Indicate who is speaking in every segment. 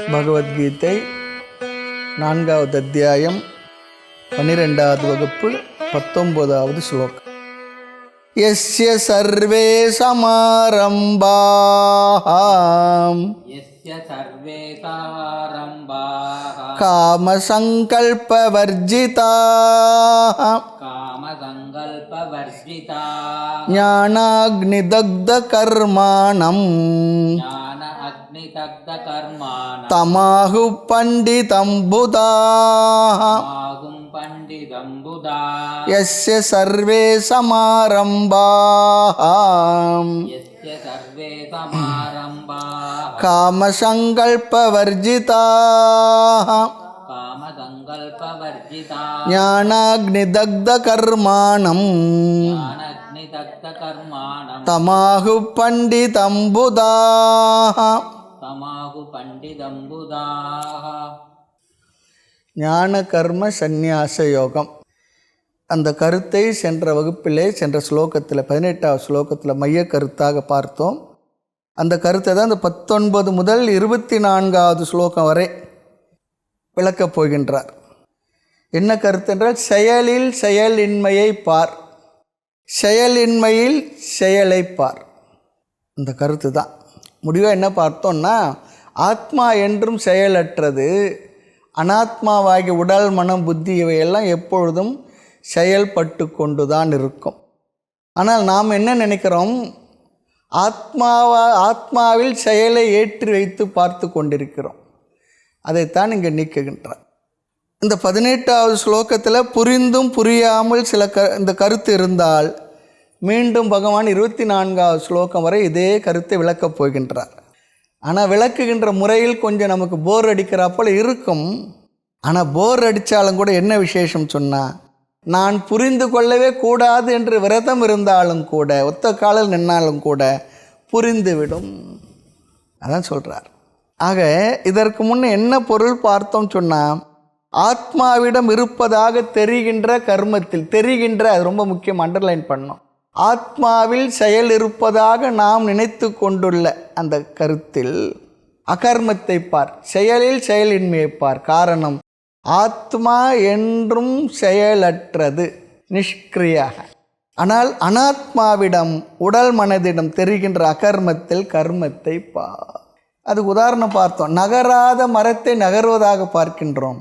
Speaker 1: பகவத்கீதை 4வது அத்தியாயம் 12வது வகுப்பு 19வது ஸ்லோகம். யஸ்ய சர்வே சமாரம்பாஹ காம சங்கல்ப வர்ஜிதாஹ ஞானாக்னி தக்த கர்மாணம் தமாஹு பண்டிதம் புதாஹ யஸ்ய சர்வே சமாரம்பாஹ காம சங்கல்ப வர்ஜிதாஹ ஞானாக்னி தக்த கர்மாணம் தமாஹு பண்டிதம் புதாஹ. ஞான கர்ம சந்நியாச யோகம். அந்த கருத்தை சென்ற வகுப்பிலே சென்ற ஸ்லோகத்தில் 18வது ஸ்லோகத்தில் மைய கருத்தாக பார்த்தோம். அந்த கருத்தை தான் இந்த 19 முதல் 24வது ஸ்லோகம் வரை விளக்கப் போகின்றார். என்ன கருத்து என்றால், செயலில் செயலின்மையை பார், செயலின்மையில் செயலை பார். இந்த கருத்து தான் முடிவாக என்ன பார்த்தோம்னா, ஆத்மா என்றும் செயலற்றது, அனாத்மாவாகி உடல் மனம் புத்தி இவையெல்லாம் எப்பொழுதும் செயல்பட்டு கொண்டு தான் இருக்கும். ஆனால் நாம் என்ன நினைக்கிறோம், ஆத்மாவில் செயலை ஏற்றி வைத்து பார்த்து கொண்டிருக்கிறோம். அதைத்தான் இங்கே நீக்குகின்றார். இந்த 18வது ஸ்லோகத்தில் புரிந்தும் புரியாமல் இந்த கருத்து இருந்தால் மீண்டும் பகவான் 24வது ஸ்லோகம் வரை இதே கருத்தை விளக்கப் போகின்றார். ஆனால் விளக்குகின்ற முறையில் கொஞ்சம் நமக்கு போர் அடிக்கிறாப்போல் இருக்கும். ஆனால் போர் அடித்தாலும் கூட என்ன விசேஷம் சொன்னால், நான் புரிந்து கொள்ளவே கூடாது என்று விரதம் இருந்தாலும் கூட, ஒத்த காலில் நின்னாலும் கூட புரிந்துவிடும். அதான் சொல்கிறார். ஆக இதற்கு முன்னே என்ன பொருள் பார்த்தோம் சொன்னால், ஆத்மாவிடம் இருப்பதாக தெரிகின்ற கர்மத்தில் தெரிகின்ற, அது ரொம்ப முக்கியம், அண்டர்லைன் பண்ணோம். ஆத்மாவில் செயல் இருப்பதாக நாம் நினைத்து கொண்டுள்ள அந்த கருத்தில் அகர்மத்தை பார், செயலில் செயலின்மையை பார். காரணம், ஆத்மா என்றும் செயலற்றது, நிஷ்கிரியாக. ஆனால் அனாத்மாவிடம் உடல் மனதிடம் தெரிகின்ற அகர்மத்தில் கர்மத்தை பார். அதுக்கு உதாரணம் பார்த்தோம். நகராத மரத்தை நகர்வதாக பார்க்கின்றோம்,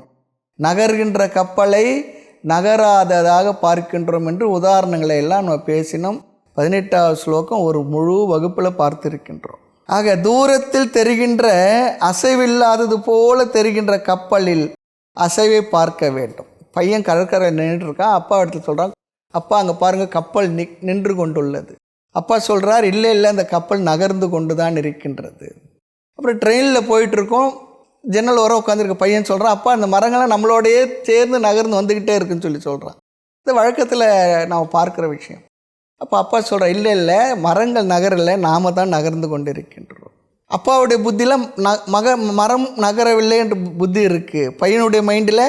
Speaker 1: நகர்கின்ற கப்பலை நகராததாக பார்க்கின்றோம் என்று உதாரணங்களை எல்லாம் நம்ம பேசினோம். 18வது ஸ்லோகம் ஒரு முழு வகுப்பில் பார்த்திருக்கின்றோம். ஆக தூரத்தில் தெரிகின்ற அசைவில்லாதது போல தெரிகின்ற கப்பலில் அசைவை பார்க்க வேண்டும். பையன் கடற்கரையில் நின்று இருக்கான், அப்பா இடத்துல சொல்கிறான், அப்பா அங்கே பாருங்கள் கப்பல் நின்று கொண்டுள்ளது. அப்பா சொல்கிறார், இல்லை அந்த கப்பல் நகர்ந்து கொண்டு தான் இருக்கின்றது. அப்புறம் ட்ரெயினில் போயிட்டுருக்கோம், ஜன்னல் ஓரம் உட்காந்துருக்க பையன் சொல்கிறான், அப்பா அந்த மரங்கள்லாம் நம்மளோடையே சேர்ந்து நகர்ந்து வந்துக்கிட்டே இருக்குன்னு சொல்கிறான். இது வழக்கத்தில் நாம் பார்க்குற விஷயம். அப்போ அப்பா சொல்கிறார், இல்லை மரங்கள் நகரலை, நாம் தான் நகர்ந்து கொண்டு இருக்கின்றோம். அப்பாவுடைய புத்தியில் மரம் நகரவில்லை என்று புத்தி இருக்குது, பையனுடைய மைண்டில்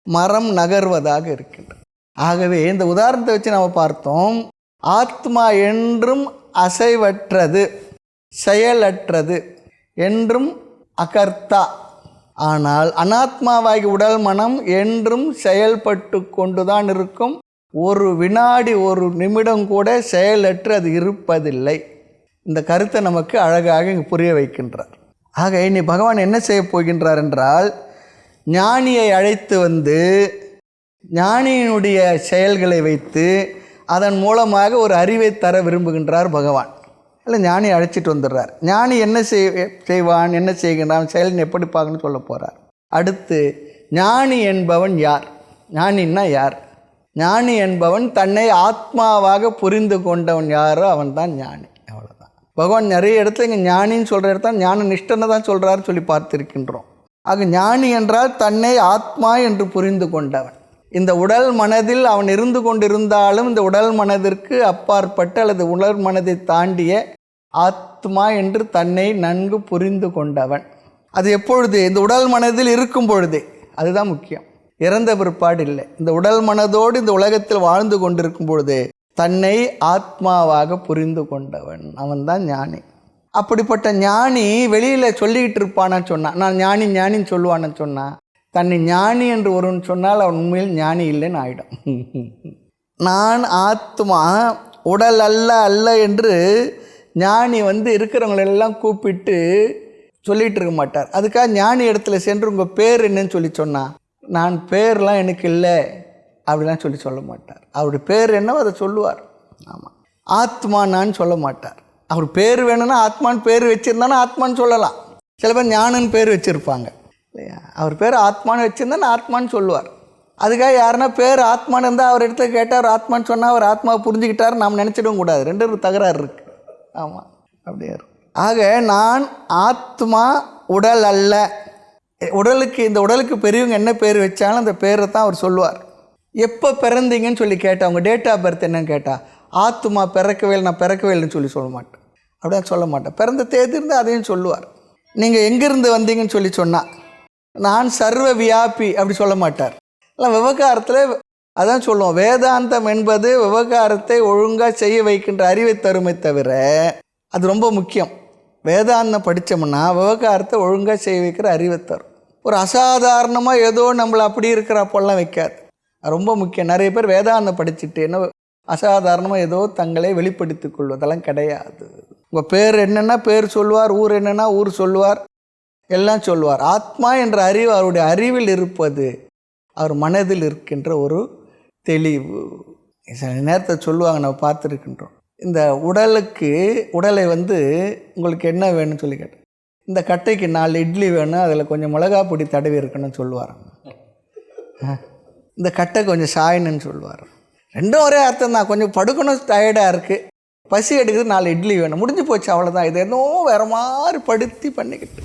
Speaker 1: மரம் நகர்வதாக இருக்கின்றது. ஆகவே இந்த உதாரணத்தை வச்சு நாம் பார்த்தோம், ஆத்மா என்றும் அசைவற்றது, செயலற்றது, என்றும் அகர்த்தா. ஆனால் அனாத்மாவாகி உடல் மனம் என்றும் செயல்பட்டு கொண்டு தான் இருக்கும். ஒரு வினாடி ஒரு நிமிடம் கூட செயலற்று அது இருப்பதில்லை. இந்த கருத்தை நமக்கு அழகாக இங்கு புரிய வைக்கின்றார். ஆக இனி பகவான் என்ன செய்ய போகின்றார் என்றால், ஞானியை அழைத்து வந்து ஞானியினுடைய செயல்களை வைத்து அதன் மூலமாக ஒரு அறிவை தர விரும்புகின்றார் பகவான். இல்லை, ஞானி அழைச்சிட்டு வந்துடுறார். ஞானி என்ன செய்வான், என்ன செய்கின்றான், செயலின் எப்படி பார்க்கணும்னு சொல்ல போகிறார். அடுத்து, ஞானி என்பவன் யார்? ஞானின்னா யார்? ஞானி என்பவன் தன்னை ஆத்மாவாக புரிந்து கொண்டவன் யாரோ அவன் தான் ஞானி. அவ்வளோதான். பகவான் நிறைய இடத்துல இங்கே ஞானின்னு சொல்கிற இடத்துல ஞான நிஷ்டனை தான் சொல்கிறாரு சொல்லி பார்த்துருக்கின்றோம். ஆக ஞானி என்றால் தன்னை ஆத்மா என்று புரிந்து கொண்டவன். இந்த உடல் மனதில் அவன் இருந்து கொண்டிருந்தாலும் இந்த உடல் மனதிற்கு அப்பாற்பட்ட அல்லது உடல் மனதை தாண்டிய ஆத்மா என்று தன்னை நன்கு புரிந்து கொண்டவன். அது எப்பொழுது? இந்த உடல் மனதில் இருக்கும் பொழுதே. அதுதான் முக்கியம், இறந்த பிற்பாடு இல்லை. இந்த உடல் மனதோடு இந்த உலகத்தில் வாழ்ந்து கொண்டிருக்கும் பொழுதே தன்னை ஆத்மாவாக புரிந்து கொண்டவன் அவன்தான் ஞானி. அப்படிப்பட்ட ஞானி வெளியில் சொல்லிக்கிட்டு இருப்பான்னு சொன்னான். நான் ஞானி ஞானின்னு சொல்லுவான்னு சொன்னான். தன்னை ஞானி என்று ஒருவன் சொன்னால் அவன் உண்மையில் ஞானி இல்லைன்னு ஆகிடும். நான் ஆத்மா உடல் அல்ல அல்ல என்று ஞானி இருக்கிறவங்களெல்லாம் கூப்பிட்டு சொல்லிகிட்டு இருக்க மாட்டார். அதுக்காக ஞானி இடத்துல சென்று உங்கள் பேர் என்னன்னு சொல்லி சொன்னான். நான் பேர்லாம் எனக்கு இல்லை அப்படிலாம் சொல்ல மாட்டார். அவருடைய பேர் என்னவோ அதை சொல்லுவார். ஆமாம், ஆத்மா நான் சொல்ல மாட்டார். அவர் பேர் வேணும்னா ஆத்மான்னு பேர் வச்சுருந்தானா ஆத்மான்னு சொல்லலாம். சில பேர் ஞானன்னு பேர் வச்சுருப்பாங்க இல்லையா. அவர் பேர் ஆத்மான்னு வச்சுருந்தா ஆத்மான்னு சொல்லுவார். அதுக்காக யாருன்னா பேர் ஆத்மான்னு இருந்தால் அவர் இடத்துல கேட்டால் அவர் ஆத்மான்னு சொன்னால் அவர் ஆத்மாவை புரிஞ்சுக்கிட்டார் நாம் நினச்சிடவும் கூடாது. ரெண்டு தகராறு இருக்குது. ஆமாம், அப்படியே இருக்கும். ஆக நான் ஆத்மா உடல் அல்ல. உடலுக்கு இந்த உடலுக்கு பெரியவங்க என்ன பேர் வச்சாலும் அந்த பேரை தான் அவர் சொல்லுவார். எப்போ பிறந்தீங்கன்னு சொல்லி கேட்டால் அவங்க டேட் ஆஃப் பர்த் என்னன்னு கேட்டால் ஆத்மா பிறக்கவே இல்லை, நான் பிறக்கவே இல்லைன்னு சொல்ல மாட்டேன். அப்படிதான் சொல்ல மாட்டேன். பிறந்த தேதி இருந்தால் அதையும் சொல்லுவார். நீங்கள் எங்கேருந்து வந்தீங்கன்னு சொல்லி சொன்னால் நான் சர்வ வியாபி அப்படி சொல்ல மாட்டார். இல்லை, விவகாரத்தில் அதான் சொல்லுவோம். வேதாந்தம் என்பது விவகாரத்தை ஒழுங்காக செய்ய வைக்கின்ற அறிவை தருமை தவிர அது ரொம்ப முக்கியம். வேதாந்தம் படித்தோம்னா விவகாரத்தை ஒழுங்காக செய்ய வைக்கிற அறிவை தரும். ஒரு அசாதாரணமாக ஏதோ நம்மளை அப்படி இருக்கிறப்பெல்லாம் வைக்காது. அது ரொம்ப முக்கியம். நிறைய பேர் வேதாந்தம் படிச்சுட்டு என்ன அசாதாரணமாக ஏதோ தங்களை வெளிப்படுத்திக் கொள்வதெல்லாம் கிடையாது. உங்கள் பேர் என்னென்னா பேர் சொல்லுவார், ஊர் என்னென்னா ஊர் சொல்லுவார், எல்லாம் சொல்லுவார். ஆத்மா என்ற அறிவு அவருடைய அறிவில் இருப்பது அவர் மனதில் இருக்கின்ற ஒரு தெளிவு. சில நேரத்தை சொல்லுவாங்க, நம்ம பார்த்துருக்கின்றோம். இந்த உடலை உங்களுக்கு என்ன வேணும்னு சொல்லி கேட்டேன். இந்த கட்டைக்கு 4 இட்லி வேணும், அதில் கொஞ்சம் மிளகா பொடி தடவி இருக்கணும்னு சொல்லுவார். இந்த கட்டை கொஞ்சம் சாயணுன்னு சொல்லுவார். ரெண்டும் ஒரே அர்த்தம் தான். கொஞ்சம் படுக்கணும், டயர்டாக இருக்குது, பசி எடுக்குது, 4 இட்லி வேணும், முடிஞ்சு போச்சு, அவ்வளோதான். இது இன்னும் வேறு மாதிரி படுத்தி பண்ணிக்கிட்டு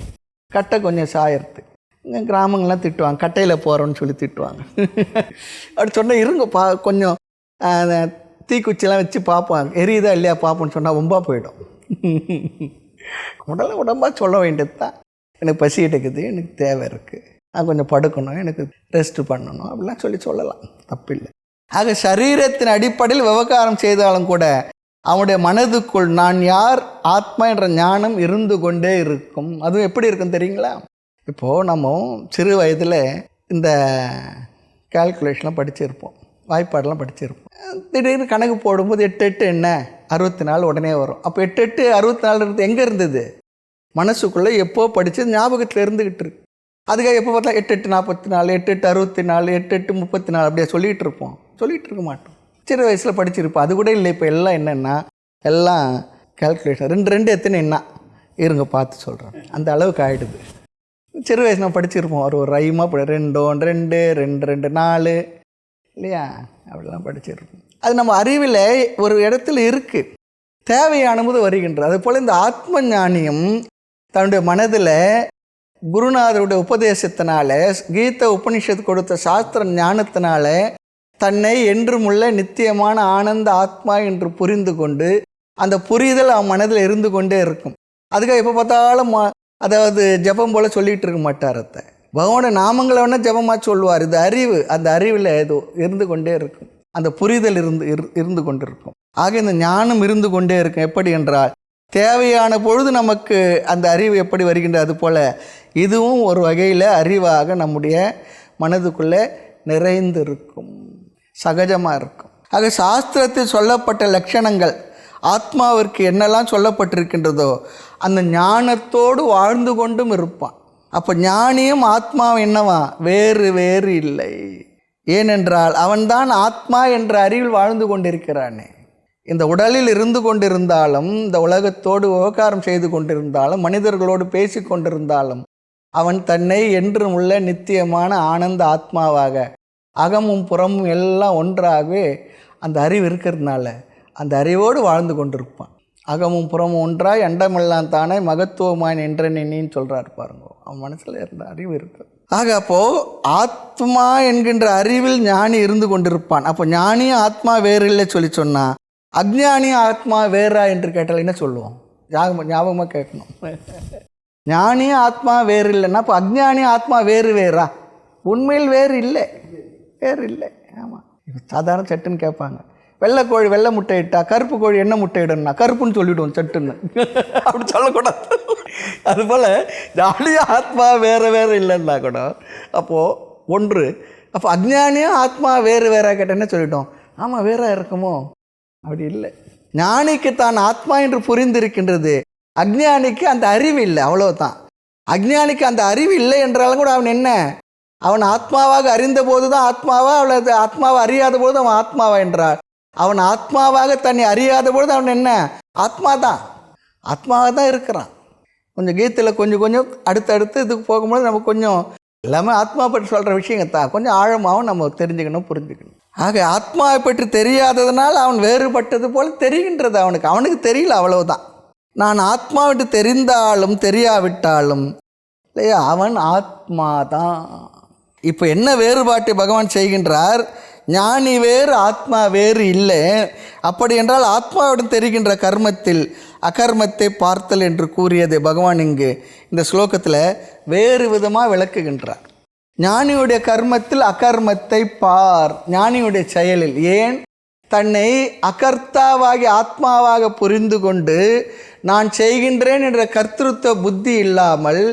Speaker 1: கட்டை கொஞ்சம் சாயறது. இங்கே கிராமங்கள்லாம் திட்டுவாங்க, கட்டையில் போகிறோன்னு சொல்லி திட்டுவாங்க. அப்படி சொன்னால் இருங்க கொஞ்சம் தீக்குச்சிலாம் வச்சு பார்ப்பாங்க, எரியுதா இல்லையா பார்ப்போன்னு சொன்னால் ஒம்பா போயிடும். உடம்பாக சொல்ல வேண்டியது தான். எனக்கு பசி எடுக்குது, எனக்கு தேவை இருக்குது, நான் கொஞ்சம் படுக்கணும், எனக்கு ரெஸ்ட்டு பண்ணணும் அப்படிலாம் சொல்லலாம், தப்பில்லை. ஆக சரீரத்தின் அடிப்படையில் விவகாரம் செய்தாலும் கூட அவனுடைய மனதுக்குள் நான் யார், ஆத்மா என்ற ஞானம் இருந்து கொண்டே இருக்கும். அதுவும் எப்படி இருக்கும் தெரியுங்களா? இப்போது நம்ம சிறு வயதில் இந்த கால்குலேஷன்லாம் படிச்சிருப்போம், வாய்ப்பாடெல்லாம் படிச்சிருப்போம். திடீர்னு கணக்கு போடும்போது 8 8 என்ன 64 உடனே வரும். அப்போ 8 8 64 எங்கே இருந்தது? மனசுக்குள்ளே எப்போ படித்தது ஞாபகத்தில் இருந்துக்கிட்டு இருக்கு. அதுக்காக எப்போ பார்த்தா 8 8 44, 8 8 64, 8 8 34 அப்படியே சொல்லிகிட்டு இருப்போம். சொல்லிகிட்டு இருக்க மாட்டோம். சிறு வயசில் படிச்சிருப்போம். அது கூட இல்லை. இப்போ எல்லாம் என்னென்னா எல்லாம் கால்குலேஷன் 2 2 எத்தனை என்ன இருங்க பார்த்து சொல்கிறேன், அந்த அளவுக்கு ஆகிடுது. சிறு வயசு நம்ம படிச்சிருப்போம், ஒரு ரைமாக 2 1 2 2 2 4 இல்லையா, அப்படிலாம் படிச்சிருப்போம். அது நம்ம அறிவில் ஒரு இடத்துல இருக்குது, தேவையானது வருகின்றது. அதுபோல் இந்த ஆத்ம ஞானியும் தன்னுடைய மனதில் குருநாதருடைய உபதேசத்தினால, கீத உபனிஷத்து கொடுத்த சாஸ்திர ஞானத்தினால தன்னை என்றும் உள்ள நித்தியமான ஆனந்த ஆத்மா என்று புரிந்து கொண்டு அந்த புரிதல் அவன் மனதில் இருந்து கொண்டே இருக்கும். அதுக்காக எப்போ பார்த்தாலும் அதாவது ஜபம் போல் சொல்லிகிட்டு இருக்க மாட்டார். பகவானுடைய நாமங்களை வேணால் ஜபமாக சொல்லுவார். இது அறிவு, அந்த அறிவில் ஏதோ இருந்து கொண்டே இருக்கும், அந்த புரிதல் இருந்து கொண்டு இருக்கும். ஆக இந்த ஞானம் இருந்து கொண்டே இருக்கும். எப்படி என்றால் தேவையான பொழுது நமக்கு அந்த அறிவு எப்படி வருகின்றது, அதுபோல் இதுவும் ஒரு வகையில் அறிவாக நம்முடைய மனதுக்குள்ளே நிறைந்து இருக்கும், சகஜமாக இருக்கும். ஆக சாஸ்திரத்தில் சொல்லப்பட்ட லட்சணங்கள் ஆத்மாவிற்கு என்னெல்லாம் சொல்லப்பட்டிருக்கின்றதோ அந்த ஞானத்தோடு வாழ்ந்து கொண்டும் இருப்பான். அப்போ ஞானியும் ஆத்மாவும் என்னவா? வேறு வேறு இல்லை. ஏனென்றால் அவன்தான் ஆத்மா என்ற அறிவில் வாழ்ந்து கொண்டிருக்கிறானே. இந்த உடலில் இருந்து கொண்டிருந்தாலும், இந்த உலகத்தோடு விவகாரம் செய்து கொண்டிருந்தாலும், மனிதர்களோடு பேசி கொண்டிருந்தாலும் அவன் தன்னை என்றும் உள்ள நித்தியமான ஆனந்த ஆத்மாவாக, அகமும் புறமும் எல்லாம் ஒன்றாகவே அந்த அறிவு இருக்கிறதுனால அந்த அறிவோடு வாழ்ந்து கொண்டிருப்பான். அகமும் புறமும் ஒன்றாய் அண்டமெல்லாம் தானே மகத்துவமான் என்றனின்னு சொல்கிறார் பாருங்க. அவன் மனசில் இருந்த அறிவு இருக்கு. ஆக அப்போது ஆத்மா என்கின்ற அறிவில் ஞானி இருந்து கொண்டிருப்பான். அப்போ ஞானியும் ஆத்மா வேறு இல்லை சொல்லி சொன்னால், அஜ்ஞானியும் ஆத்மா வேறா என்று கேட்டால் என்ன சொல்லுவோம்? ஞாபகமாக கேட்கணும். ஞானியும் ஆத்மா வேறு இல்லைன்னா அப்போ அஜ்ஞானியும் ஆத்மா வேறு வேறா? உண்மையில் வேறு இல்லை, வேறு இல்லை. ஆமாம். இப்போ சாதாரண சட்டுன்னு கேட்பாங்க, வெள்ளைக்கோழி வெள்ளை முட்டை இட்டா, கருப்பு கோழி என்ன முட்டை இடணும்னா கருப்புன்னு சொல்லிவிடுவோம் சட்டுன்னு. அப்படி சொல்லக்கூடாது. அதுபோல் ஜாலியாக ஆத்மா வேறு வேறு இல்லைன்னா கூட அப்போது ஒன்று. அப்போ அஜ்ஞானியும் ஆத்மா வேறு வேறாக கேட்டேன்னு சொல்லிட்டோம். ஆமாம் வேறாக இருக்குமோ? அப்படி இல்லை. ஞானிக்கு தான் ஆத்மா என்று புரிந்திருக்கின்றது, அஜ்ஞானிக்கு அந்த அறிவு இல்லை, அவ்வளோதான். அஜ்ஞானிக்கு அந்த அறிவு இல்லை என்றாலும் கூட அவன் என்ன, அவன் ஆத்மாவாக அறிந்த போது தான் ஆத்மாவா, அவளது ஆத்மாவை அறியாத போது அவன் ஆத்மாவா என்றார். அவன் ஆத்மாவாக தன்னை அறியாத பொழுது அவன் என்ன, ஆத்மா தான், ஆத்மாவாக தான் இருக்கிறான். கொஞ்சம் கீதையில் கொஞ்சம் கொஞ்சம் அடுத்தடுத்து இதுக்கு போகும்போது நமக்கு கொஞ்சம் எல்லாமே ஆத்மா பற்றி சொல்கிற விஷயங்கள் தான் கொஞ்சம் ஆழமாகவும் நம்ம தெரிஞ்சுக்கணும், புரிஞ்சுக்கணும். ஆக ஆத்மாவை பற்றி தெரியாததுனால் அவன் வேறுபட்டது போல் தெரிகின்றது. அவனுக்கு தெரியல, அவ்வளவுதான். நான் ஆத்மா விட்டு தெரிந்தாலும் தெரியாவிட்டாலும் இல்லையா, அவன் ஆத்மா தான். இப்போ என்ன வேறுபாட்டை பகவான் செய்கின்றார்? ஞானி வேறு ஆத்மா வேறு இல்லை. அப்படி என்றால் ஆத்மாவுடன் தெரிகின்ற கர்மத்தில் அகர்மத்தை பார்த்தல் என்று கூறியது பகவான் இங்கு இந்த ஸ்லோகத்தில் வேறு விதமாக விளக்குகின்றார். ஞானியுடைய கர்மத்தில் அகர்மத்தை பார், ஞானியுடைய செயலில். ஏன்? தன்னை அகர்த்தாவாகி ஆத்மாவாக புரிந்து கொண்டு நான் செய்கின்றேன் என்ற கர்த்திருவ புத்தி இல்லாமல்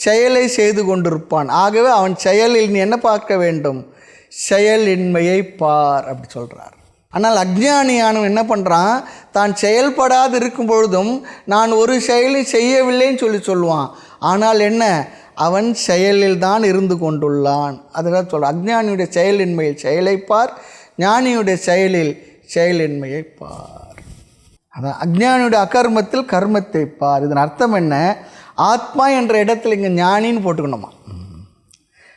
Speaker 1: செயலை செய்து கொண்டிருப்பான். ஆகவே அவன் செயலில் நீ என்ன பார்க்க வேண்டும்? செயலின்மையை பார் அப்படி சொல்கிறார். ஆனால் அஜ்ஞானியானவன் என்ன பண்ணுறான்? தான் செயல்படாது இருக்கும் பொழுதும் நான் ஒரு செயலை செய்யவில்லைன்னு சொல்லுவான். ஆனால் என்ன, அவன் செயலில் தான் இருந்து கொண்டுள்ளான். அதெல்லாம் சொல்ல. அஜ்ஞானியுடைய செயலின்மையில் செயலை பார், ஞானியுடைய செயலில் செயலின்மையை பார். அதான் அஜ்ஞானியுடைய அகர்மத்தில் கர்மத்தை பார். இதன் அர்த்தம் என்ன? ஆத்மா என்ற இடத்தில் இங்கே ஞானின்னு போட்டுக்கணுமா,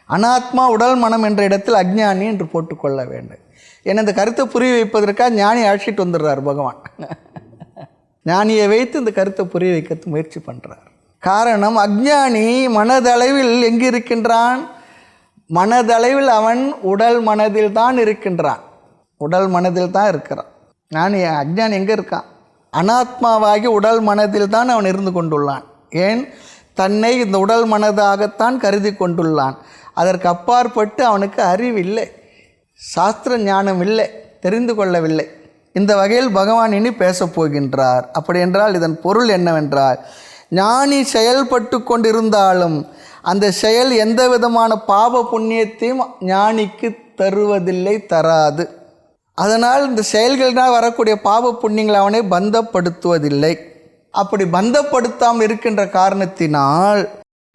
Speaker 1: அனாத்மா உடல் மனம் என்ற இடத்தில் அஜ்ஞானி என்று போட்டுக்கொள்ள வேண்டும். ஏன்னா இந்த கருத்தை புரிய வைப்பதற்காக ஞானி அழைச்சிட்டு வந்துடுறார் பகவான். ஞானியை வைத்து இந்த கருத்தை புரிய வைக்க முயற்சி பண்ணுறார். காரணம், அஜ்ஞானி மனதளவில் எங்கு இருக்கின்றான்? மனதளவில் அவன் உடல் மனதில் தான் இருக்கின்றான், உடல் மனதில் தான் இருக்கிறான். அஜ்ஞானி எங்கே இருக்கான்? அனாத்மாவாகி உடல் மனதில் தான் அவன் இருந்து கொண்டுள்ளான். ஏன்? தன்னை இந்த உடல் மனதாகத்தான் கருதி கொண்டுள்ளான். அதற்கு அப்பாற்பட்டு அவனுக்கு அறிவில்லை, சாஸ்திர ஞானம் இல்லை, தெரிந்து கொள்ளவில்லை. இந்த வகையில் பகவான் இனி பேசப் போகின்றார். அப்படி என்றால் இதன் பொருள் என்னவென்றால், ஞானி செயல்பட்டு கொண்டிருந்தாலும் அந்த செயல் எந்த விதமான பாப புண்ணியத்தையும் ஞானிக்கு தருவதில்லை, தராது. அதனால் இந்த செயல்களினால் வரக்கூடிய பாப புண்ணியங்கள் அவனை பந்தப்படுத்துவதில்லை. அப்படி பந்தப்படுத்தாமல் இருக்கின்ற காரணத்தினால்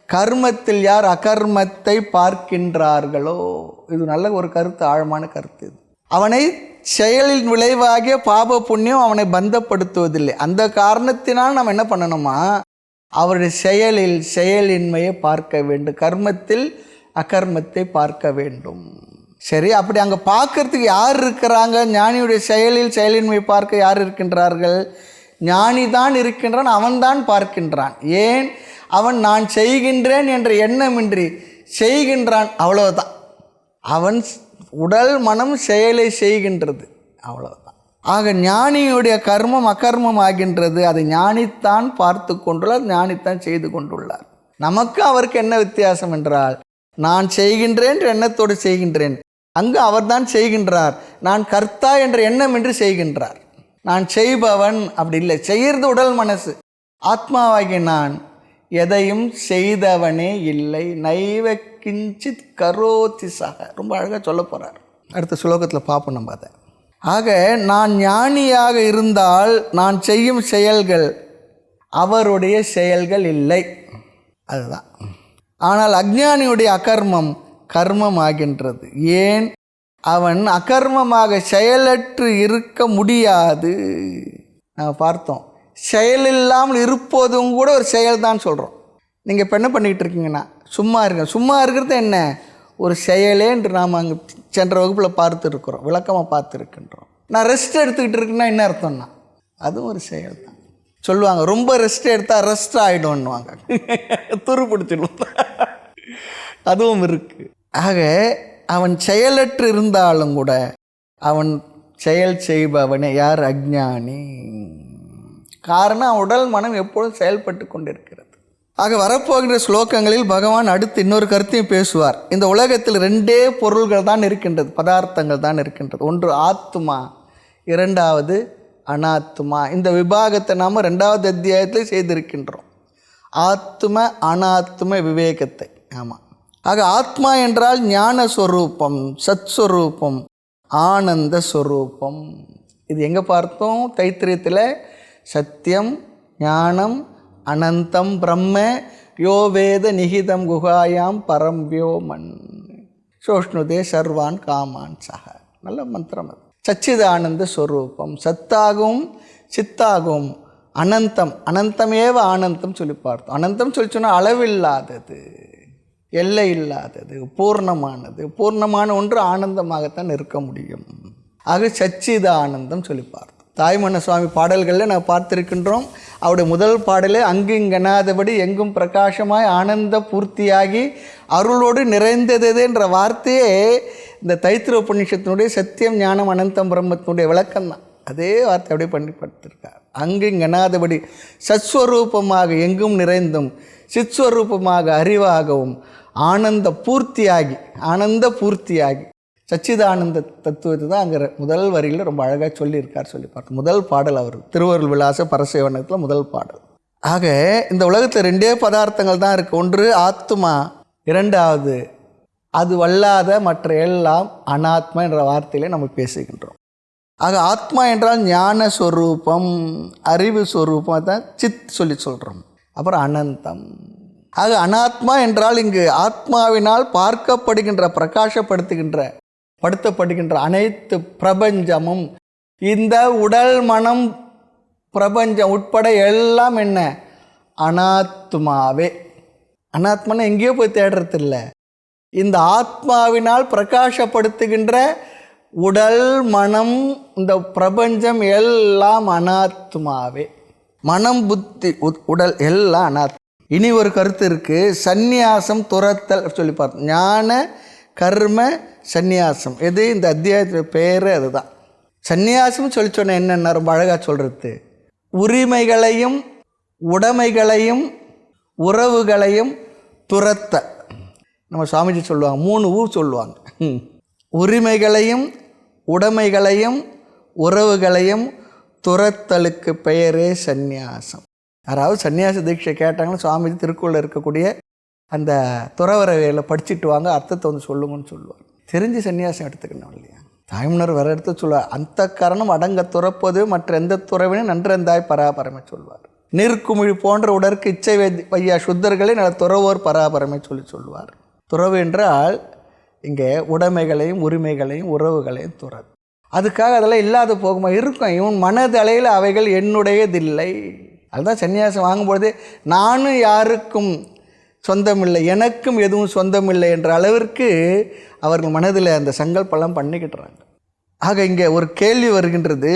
Speaker 1: கர்மத்தில் யார் அகர்மத்தை பார்க்கின்றார்களோ, இது நல்ல ஒரு கருத்து, ஆழமான கருத்து இது. அவனை செயலின் விளைவாகிய பாப புண்ணியம் அவனை பந்தப்படுத்துவதில்லை. அந்த காரணத்தினால் நம்ம என்ன பண்ணணுமா, அவருடைய செயலில் செயலின்மையை பார்க்க வேண்டும், கர்மத்தில் அகர்மத்தை பார்க்க வேண்டும். சரி, அப்படி அங்கே பார்க்கறதுக்கு யார் இருக்கிறாங்க? ஞானியுடைய செயலில் செயலின்மை பார்க்க யார் இருக்கின்றார்கள்? ஞானி தான் இருக்கின்றான், அவன்தான் பார்க்கின்றான். ஏன்? அவன் நான் செய்கின்றேன் என்ற எண்ணமின்றி செய்கின்றான், அவ்வளவுதான். அவன் உடல் மனம் செயலை செய்கின்றது, அவ்வளவுதான். ஆக ஞானியுடைய கர்மம் அகர்மம் ஆகின்றது. அதை ஞானித்தான் பார்த்து கொண்டுள்ளார், ஞானித்தான் செய்து கொண்டுள்ளார். நமக்கு அவருக்கு என்ன வித்தியாசம் என்றால், நான் செய்கின்றேன் என்ற எண்ணத்தோடு செய்கின்றேன், அங்கு அவர்தான் செய்கின்றார். நான் கர்த்தா என்ற எண்ணமின்றி செய்கின்றார். நான் செய்பவன் அப்படி இல்லை, செய்கிறது உடல் மனசு. ஆத்மாவாகி நான் எதையும் செய்தவனே இல்லை. நைவ கிஞ்சித் கரோதி சக, ரொம்ப அழகாக சொல்ல போகிறார். அடுத்த ஸ்லோகத்தில் பார்ப்போம் நம்ம அதை. ஆக நான் ஞானியாக இருந்தால் நான் செய்யும் செயல்கள் அவருடைய செயல்கள் இல்லை, அதுதான். ஆனால் அஞ்ஞானியுடைய அகர்மம் கர்மம் ஆகின்றது. ஏன்? அவன் அகர்மமாக செயலற்று இருக்க முடியாது. நாம் பார்த்தோம், செயலில்லாமல் இருப்பதும் கூட ஒரு செயல் தான் சொல்கிறோம். நீங்கள் இப்போ என்ன பண்ணிக்கிட்டு இருக்கீங்கன்னா சும்மா இருங்க. சும்மா இருக்கிறது என்ன? ஒரு செயலே என்று நாம் அங்கே சென்ற வகுப்பில் பார்த்துருக்குறோம், விளக்கமாக பார்த்துருக்கின்றோம். நான் ரெஸ்ட் எடுத்துக்கிட்டு இருக்குன்னா என்ன அர்த்தம்னா அதுவும் ஒரு செயல் தான். சொல்லுவாங்க, ரொம்ப ரெஸ்ட் எடுத்தால் ரெஸ்ட் ஆகிடும்னுவாங்க, துரு பிடிச்சிடும், அதுவும் இருக்குது. ஆக அவன் செயலற்று இருந்தாலும் கூட அவன் செயல் செய்பவனே யார்? அஞ்ஞானி. காரணம், உடல் மனம் எப்பொழுதும் செயல்பட்டு கொண்டிருக்கிறது. ஆக வரப்போகின்ற ஸ்லோகங்களில் பகவான் அடுத்து இன்னொரு கருத்தையும் பேசுவார். இந்த உலகத்தில் ரெண்டே பொருள்கள் தான் இருக்கின்றது, பதார்த்தங்கள் தான் இருக்கின்றது. ஒன்று ஆத்மா, இரண்டாவது அனாத்மா. இந்த விபாகத்தை நாம் 2வது அத்தியாயத்தில் செய்திருக்கின்றோம். ஆத்ம அனாத்ம விவேகத்தை. ஆமாம். ஆக ஆத்மா என்றால் ஞான ஸ்வரூபம், சத்ஸ்வரூபம், ஆனந்த ஸ்வரூபம். இது எங்கே பார்த்தோம்? தைத்திரியத்தில் சத்தியம் ஞானம் அனந்தம் பிரம்ம யோ வேத நிகிதம் குகாயாம் பரம் வியோமன் சோஷ்ணுதே சர்வான் காமான் சக. நல்ல மந்திரம் அது. சச்சிதானந்த ஸ்வரூபம், சத்தாகவும் சித்தாகவும் அனந்தம், அனந்தமேவ ஆனந்தம் சொல்லி பார்த்தோம். அனந்தம் சொல்லி சொன்னால் அளவில்லாதது, எல்லை இல்லாதது, பூர்ணமானது. பூர்ணமான ஒன்று ஆனந்தமாகத்தான் இருக்க முடியும். ஆக சச்சிதானந்தம் சொல்லி பார்த்தோம். தாய்மன்ன சுவாமி பாடல்களில் நான் பார்த்திருக்கின்றோம். அவருடைய முதல் பாடலே அங்கு இங்கெனாதபடி எங்கும் பிரகாசமாய் ஆனந்த பூர்த்தியாகி அருளோடு நிறைந்தது என்ற வார்த்தையே இந்த தைத்திர உபநிஷத்தினுடைய சத்தியம் ஞானம் அனந்தம் பிரம்மத்தினுடைய விளக்கம் தான். அதே வார்த்தை அப்படியே பண்ணி படுத்திருக்கார். அங்கு இங்கெனாதபடி சத்ஸ்வரூபமாக எங்கும் நிறைந்தும் சித்ஸ்வரூபமாக அறிவாகவும் ஆனந்த பூர்த்தியாகி சச்சிதானந்த தத்துவத்தை தான் அங்கே முதல் வரியில் ரொம்ப அழகாக சொல்லியிருக்கார். சொல்லி பார்த்தோம். முதல் பாடல் அவர் திருவருள் விலாச பரசேவனத்தில் முதல் பாடல். ஆக இந்த உலகத்தில் 2 பதார்த்தங்கள் தான் இருக்குது. ஒன்று ஆத்மா, இரண்டாவது அது வல்லாத மற்ற எல்லாம் அனாத்மா என்ற வார்த்தையிலே நம்ம பேசுகின்றோம். ஆக ஆத்மா என்றால் ஞான ஸ்வரூபம், அறிவு ஸ்வரூபம் தான் சித் சொல்லி சொல்கிறோம். அப்புறம் அனந்தம். ஆக அனாத்மா என்றால் இங்கு ஆத்மாவினால் பார்க்கப்படுகின்ற படுத்தப்படுகின்ற அனைத்து பிரபஞ்சமும், இந்த உடல் மனம் பிரபஞ்சம் உட்பட எல்லாம் என்ன? அனாத்மாவே. அனாத்மானா எங்கேயோ போய் தேடுறது இல்லை. இந்த ஆத்மாவினால் பிரகாசப்படுத்துகின்ற உடல் மனம் இந்த பிரபஞ்சம் எல்லாம் அனாத்மாவே. மனம் புத்தி உடல் எல்லாம் அனாத்மா. இனி ஒரு கருத்து இருக்குது. சந்நியாசம் துரத்தல் சொல்லி பார்த்தோம். ஞான கர்ம சந்நியாசம். எது? இந்த அத்தியாயத்தில் பேர் அதுதான். சந்நியாசம் சொல்லி சொன்ன என்னென்ன ரொம்ப அழகாக சொல்கிறது. உரிமைகளையும் உடைமைகளையும் உறவுகளையும் துரத்த. நம்ம சுவாமிஜி சொல்லுவாங்க, 3 சொல்லுவாங்க. உரிமைகளையும் உடைமைகளையும் உறவுகளையும் துரத்தலுக்கு பெயரே சந்நியாசம். யாராவது சன்னியாச தீட்சை கேட்டாங்கன்னா சுவாமிஜி திருக்குறளில் இருக்கக்கூடிய அந்த துறவரவையில் படிச்சுட்டு வாங்க, அர்த்தத்தை வந்து சொல்லுங்கன்னு சொல்லுவார். தெரிஞ்சு சன்னியாசம் எடுத்துக்கணும் இல்லையா? தாய்மன்னர் வேறு இடத்த சொல்லுவார். அந்த காரணம் அடங்க துறப்பது மற்ற எந்த துறவினும் நன்றந்தாய் பராபரமை சொல்வார். நீர்க்குமிழி போன்ற உடற்கு இச்சை வையா சுத்தர்களை நல்ல துறவோர் பராபரமை சொல்லுவார். துறவு என்றால் இங்கே உடைமைகளையும் உரிமைகளையும் உறவுகளையும் துறவு. அதுக்காக அதெல்லாம் இல்லாத போகுமா? இருக்கும். இவன் மனதளவில் அவைகள் என்னுடையதில்லை. அதுதான் சன்னியாசம் வாங்கும்போதே நானும் யாருக்கும் சொந்தமில்லை, எனக்கும் எதுவும் சொந்தமில்லை என்ற அளவிற்கு அவர்கள் மனதில் அந்த சங்கல்பெல்லாம் பண்ணிக்கிட்டுறாங்க. ஆக இங்கே ஒரு கேள்வி வருகின்றது.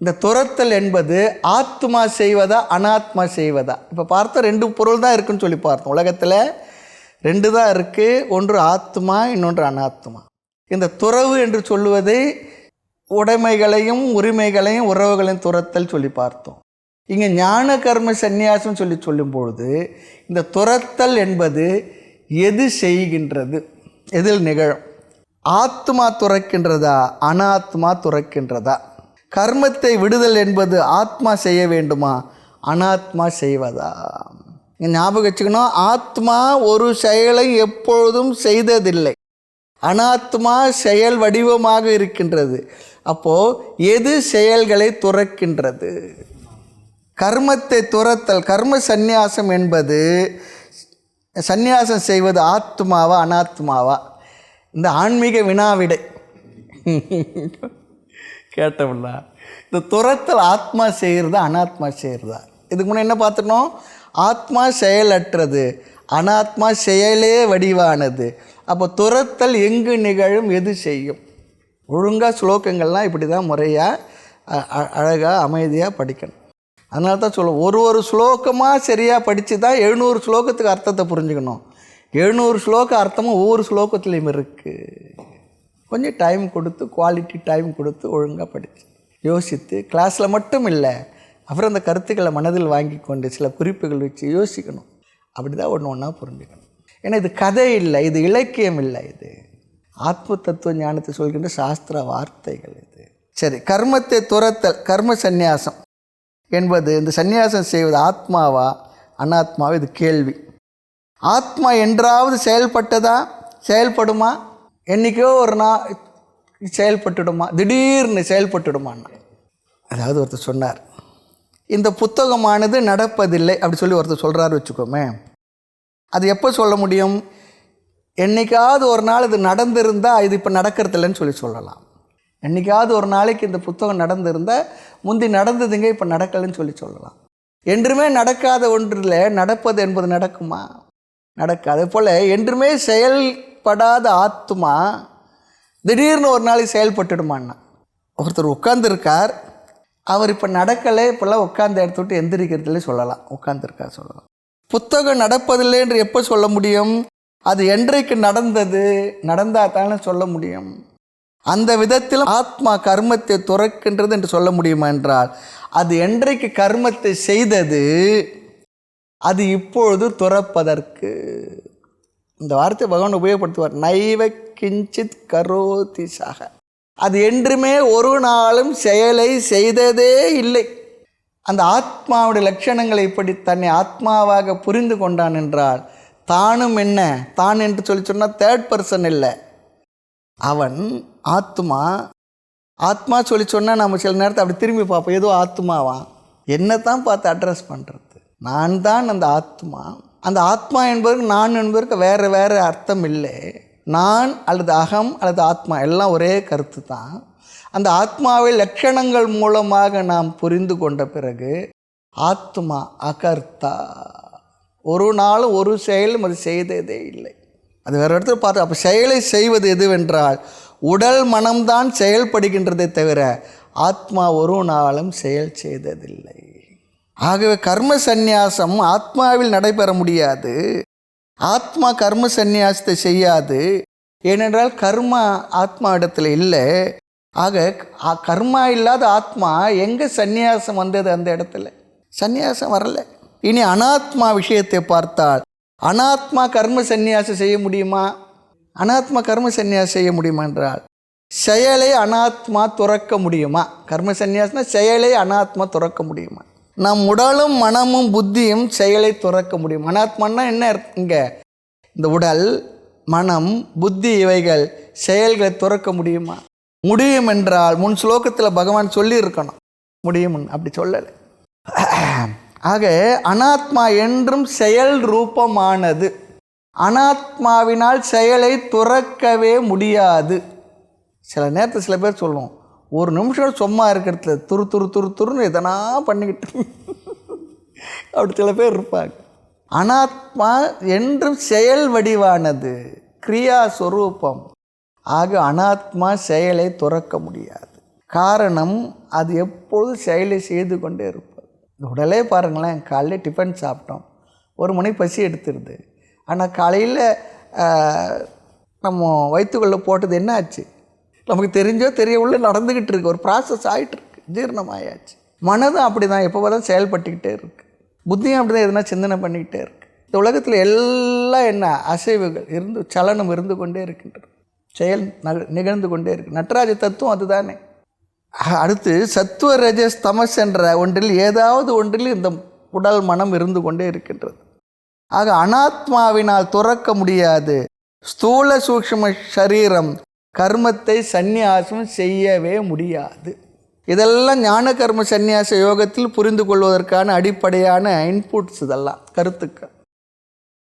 Speaker 1: இந்த துரத்தல் என்பது ஆத்மா செய்வதா அனாத்மா செய்வதா? இப்போ பார்த்தா 2 பொருள் தான் இருக்குன்னு சொல்லி பார்த்தோம். உலகத்தில் 2 தான் இருக்குது. ஒன்று ஆத்மா, இன்னொன்று அனாத்மா. இந்த துறவு என்று சொல்லுவதை உடைமைகளையும் உரிமைகளையும் உறவுகளையும் துரத்தல் சொல்லி பார்த்தோம். இங்கே ஞான கர்ம சந்நியாசம் சொல்லும் பொழுது இந்த துரத்தல் என்பது எது செய்கின்றது, எதில் நிகழும்? ஆத்மா துறக்கின்றதா அனாத்மா துறக்கின்றதா? கர்மத்தை விடுதல் என்பது ஆத்மா செய்ய வேண்டுமா அனாத்மா செய்வதா? ஞாபகம் வச்சுக்கணும். ஆத்மா ஒரு செயலை எப்பொழுதும் செய்ததில்லை. அனாத்மா செயல் வடிவமாக இருக்கின்றது. அப்போது எது செயல்களை துறக்கின்றது? கர்மத்தை துரத்தல், கர்ம சந்நியாசம் என்பது சந்நியாசம் செய்வது ஆத்மாவா அனாத்மாவா? இந்த ஆன்மீக வினாவிடை கேட்டவில்ல. இந்த துரத்தல் ஆத்மா செய்கிறதா அனாத்மா செய்கிறதா? இதுக்கு முன்னே என்ன பார்த்துக்கணும்? ஆத்மா செயலற்றது, அனாத்மா செயலே வடிவானது. அப்போ துரத்தல் எங்கு நிகழும், எது செய்யும்? ஒழுங்காக ஸ்லோகங்கள்லாம் இப்படி தான் முறையாக அழகாக அமைதியாக படிக்கணும். அதனால தான் சொல்லுவோம், ஒரு ஸ்லோகமாக சரியாக படித்து தான் 700 ஸ்லோகத்துக்கு அர்த்தத்தை புரிஞ்சுக்கணும். 700 ஸ்லோக அர்த்தமும் ஒவ்வொரு ஸ்லோகத்துலேயும் இருக்குது. கொஞ்சம் டைம் கொடுத்து, குவாலிட்டி டைம் கொடுத்து ஒழுங்காக படித்து யோசித்து, கிளாஸில் மட்டும் இல்லை, அப்புறம் அந்த கருத்துக்களை மனதில் வாங்கி கொண்டு சில குறிப்புகள் வச்சு யோசிக்கணும். அப்படி தான் ஒன்றா புரிஞ்சுக்கணும். ஏன்னா இது கதை இல்லை, இது இலக்கியம் இல்லை, இது ஆத்ம தத்துவ ஞானத்தை சொல்கின்ற சாஸ்திர வார்த்தைகள். இது சரி, கர்மத்தை துரத்தல், கர்ம சந்நியாசம் என்பது, இந்த சந்நியாசம் செய்வது ஆத்மாவா அனாத்மாவா? இது கேள்வி. ஆத்மா என்றாவது செயல்பட்டதா? செயல்படுமா? என்றைக்கோ ஒரு நாள் செயல்பட்டுடுமா? திடீர்னு செயல்பட்டுடுமான்னா? அதாவது ஒருத்தர் சொன்னார், இந்த புத்தகமானது நடப்பதில்லை அப்படி சொல்லி ஒருத்தர் சொல்கிறாரு வச்சுக்கோமே. அது எப்போ சொல்ல முடியும்? என்றைக்காவது ஒரு நாள் இது நடந்திருந்தால் இது இப்போ நடக்கிறதில்லைன்னு சொல்லலாம். என்றைக்காவது ஒரு நாளைக்கு இந்த புத்தகம் நடந்திருந்தால் முந்தி நடந்ததுங்க இப்போ நடக்கலைன்னு சொல்லலாம். என்றுமே நடக்காத ஒன்றில் நடப்பது என்பது நடக்குமா? நடக்காது. போல் என்றுமே செயல்படாத ஆத்மா திடீர்னு ஒரு நாளைக்கு செயல்பட்டுடுமான்னா? ஒருத்தர் உட்கார்ந்துருக்கார், அவர் இப்போ நடக்கலை, இப்போல்லாம் உட்கார்ந்து எடுத்து விட்டு எந்திரிக்கிறதுலே சொல்லலாம், உட்கார்ந்துருக்கார் சொல்லலாம். புத்தகம் நடப்பதில்லை என்று எப்போ சொல்ல முடியும்? அது என்றைக்கு நடந்தது, நடந்தால் தானே சொல்ல முடியும். அந்த விதத்தில் ஆத்மா கர்மத்தை துறக்கின்றது என்று சொல்ல முடியுமா என்றால், அது என்றைக்கு கர்மத்தை செய்தது அது இப்பொழுது துறப்பதற்கு. இந்த வார்த்தை பகவான் உபயோகப்படுத்துவார், நைவ கிஞ்சித் கரோதி சக. அது என்றுமே ஒரு நாளும் செயலை செய்ததே இல்லை. அந்த ஆத்மாவுடைய லட்சணங்களை இப்படி தன்னை ஆத்மாவாக புரிந்து கொண்டான் என்றால், தானும் என்ன, தான் என்று சொல்லி சொன்னால் தேர்ட் பர்சன் இல்லை, அவன் ஆத்மா. ஆத்மா சொல்லி சொன்னால் நம்ம சில நேரத்தை அப்படி திரும்பி பார்ப்போம், ஏதோ ஆத்மாவான், என்ன தான் பார்த்து அட்ரஸ் பண்ணுறது. நான் தான் அந்த ஆத்மா. அந்த ஆத்மா என்பதற்கு நான் என்பதற்கு வேறு வேறு அர்த்தம் இல்லை. நான் அல்லது அகம் அல்லது ஆத்மா எல்லாம் ஒரே கருத்து தான். அந்த ஆத்மாவை லட்சணங்கள் மூலமாக நாம் புரிந்து கொண்ட பிறகு ஆத்மா அகர்த்தா, ஒரு நாளும் ஒரு செயலும் அது செய்ததே இல்லை. அது வேறு இடத்துல பார்த்து, அப்போ செயலை செய்வது எதுவென்றால் உடல் மனம்தான் செயல்படுகின்றதை தவிர ஆத்மா ஒரு நாளும் செயல் செய்ததில்லை. ஆகவே கர்ம சந்நியாசம் ஆத்மாவில் நடைபெற முடியாது. ஆத்மா கர்ம சந்நியாசத்தை செய்யாது. ஏனென்றால் கர்மா ஆத்மா இடத்துல இல்லை. ஆக கர்மா இல்லாத ஆத்மா எங்கே சந்நியாசம் வந்தது? அந்த இடத்துல சந்நியாசம் வரலை. இனி அனாத்மா விஷயத்தை பார்த்தால், அனாத்மா கர்ம சந்நியாசம் செய்ய முடியுமா? அனாத்மா கர்ம சந்நியாசம் செய்ய முடியுமா என்றால், செயலை அனாத்மா துறக்க முடியுமா? கர்ம சந்நியாசம்னா செயலை அனாத்மா துறக்க முடியுமா? நம் உடலும் மனமும் புத்தியும் செயலை துறக்க முடியும். அனாத்மான்னா என்ன இங்கே? இந்த உடல் மனம் புத்தி இவைகள் செயல்களை துறக்க முடியுமா? முடியும் என்றால் முன் ஸ்லோகத்தில் பகவான் சொல்லியிருக்கணும், முடியும், அப்படி சொல்லலை. ஆக அனாத்மா என்றும் செயல் ரூபமானது. அனாத்மாவினால் செயலை துறக்கவே முடியாது. சில நேரத்தில் சில பேர் சொல்லுவோம், ஒரு நிமிஷம் சும்மா இருக்கிறதுல துருன்னு எதனா பண்ணிக்கிட்டு அப்படி சில பேர் இருப்பாங்க. அனாத்மா என்றும் செயல் வடிவானது, கிரியா சொரூபம். ஆக அனாத்மா செயலை துறக்க முடியாது. காரணம், அது எப்பொழுதும் செயலை செய்து கொண்டே இருப்பது. இந்த உடலே பாருங்களேன், காலையில் டிஃபன் சாப்பிட்டோம், 1 மணிக்கு பசி எடுத்துருது. ஆனால் காலையில் நம்ம வயிற்றுக்குள்ளே போட்டது என்ன ஆச்சு? நமக்கு தெரிஞ்சோ தெரியவுள்ள நடந்துக்கிட்டு இருக்கு, ஒரு ப்ராசஸ் ஆகிட்டுருக்கு, ஜீரணமாயாச்சு. மனதும் அப்படி தான், எப்போ தான் செயல்பட்டுக்கிட்டே இருக்குது. புத்தியும் அப்படி தான் எதுனா சிந்தனை பண்ணிக்கிட்டே இருக்குது. இந்த உலகத்தில் எல்லாம் என்ன அசைவுகள் இருந்து, சலனம் இருந்து கொண்டே இருக்கின்றது, செயல் நிகழ்ந்து கொண்டே இருக்குது. நடராஜ தத்துவம் அதுதானே. அடுத்து சத்துவ ரஜஸ் தமஸ் என்ற ஒன்றில் ஏதாவது ஒன்றில் இந்த உடல் மனம் இருந்து கொண்டே இருக்கின்றது. ஆக அனாத்மாவினால் துறக்க முடியாது. ஸ்தூல சூக்ஷ்ம சரீரம் கர்மத்தை சந்நியாசம் செய்யவே முடியாது. இதெல்லாம் ஞான கர்ம சந்நியாச யோகத்தில் புரிந்து கொள்வதற்கான அடிப்படையான இன்புட்ஸ், இதெல்லாம் கருத்துக்கள்.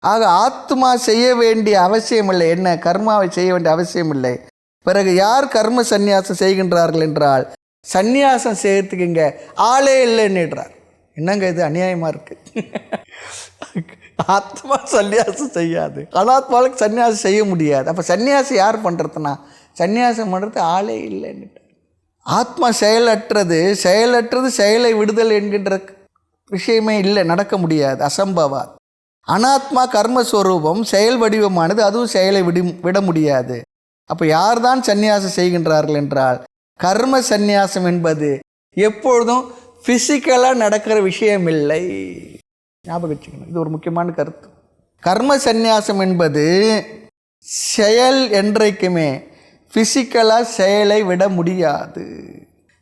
Speaker 1: ஆக ஆத்மா செய்ய வேண்டிய அவசியம் இல்லை. என்ன? கர்மாவை செய்ய வேண்டிய அவசியம் இல்லை. பிறகு யார் கர்ம சந்நியாசம் செய்கின்றார்கள் என்றால், சந்நியாசம் செய்யறதுக்கு இங்கே ஆளே இல்லைன்னுடுறார். என்னங்க இது அநியாயமாக இருக்குது. ஆத்மா சந்நியாசம் செய்யாது, அனாத்மாவுக்கு சந்நியாசம் செய்ய முடியாது. அப்போ சந்நியாசம் யார் பண்ணுறதுனா, சந்நியாசம் பண்ணுறது ஆளே இல்லைன்னு. ஆத்மா செயலற்றது, செயலை விடுதல் என்கின்ற விஷயமே இல்லை, நடக்க முடியாது, அசம்பவாத். அனாத்மா கர்மஸ்வரூபம், செயல் வடிவமானது, அதுவும் செயலை விட முடியாது. அப்போ யார் தான் சந்நியாசம் செய்கின்றார்கள் என்றால், கர்ம சந்நியாசம் என்பது எப்பொழுதும் ஃபிசிக்கலாக நடக்கிற விஷயம் இல்லை. ஞாபகம் வச்சுக்கணும், இது ஒரு முக்கியமான கருத்து. கர்ம சந்நியாசம் என்பது செயல் என்றைக்குமே ஃபிசிக்கலாக செயலை விட முடியாது.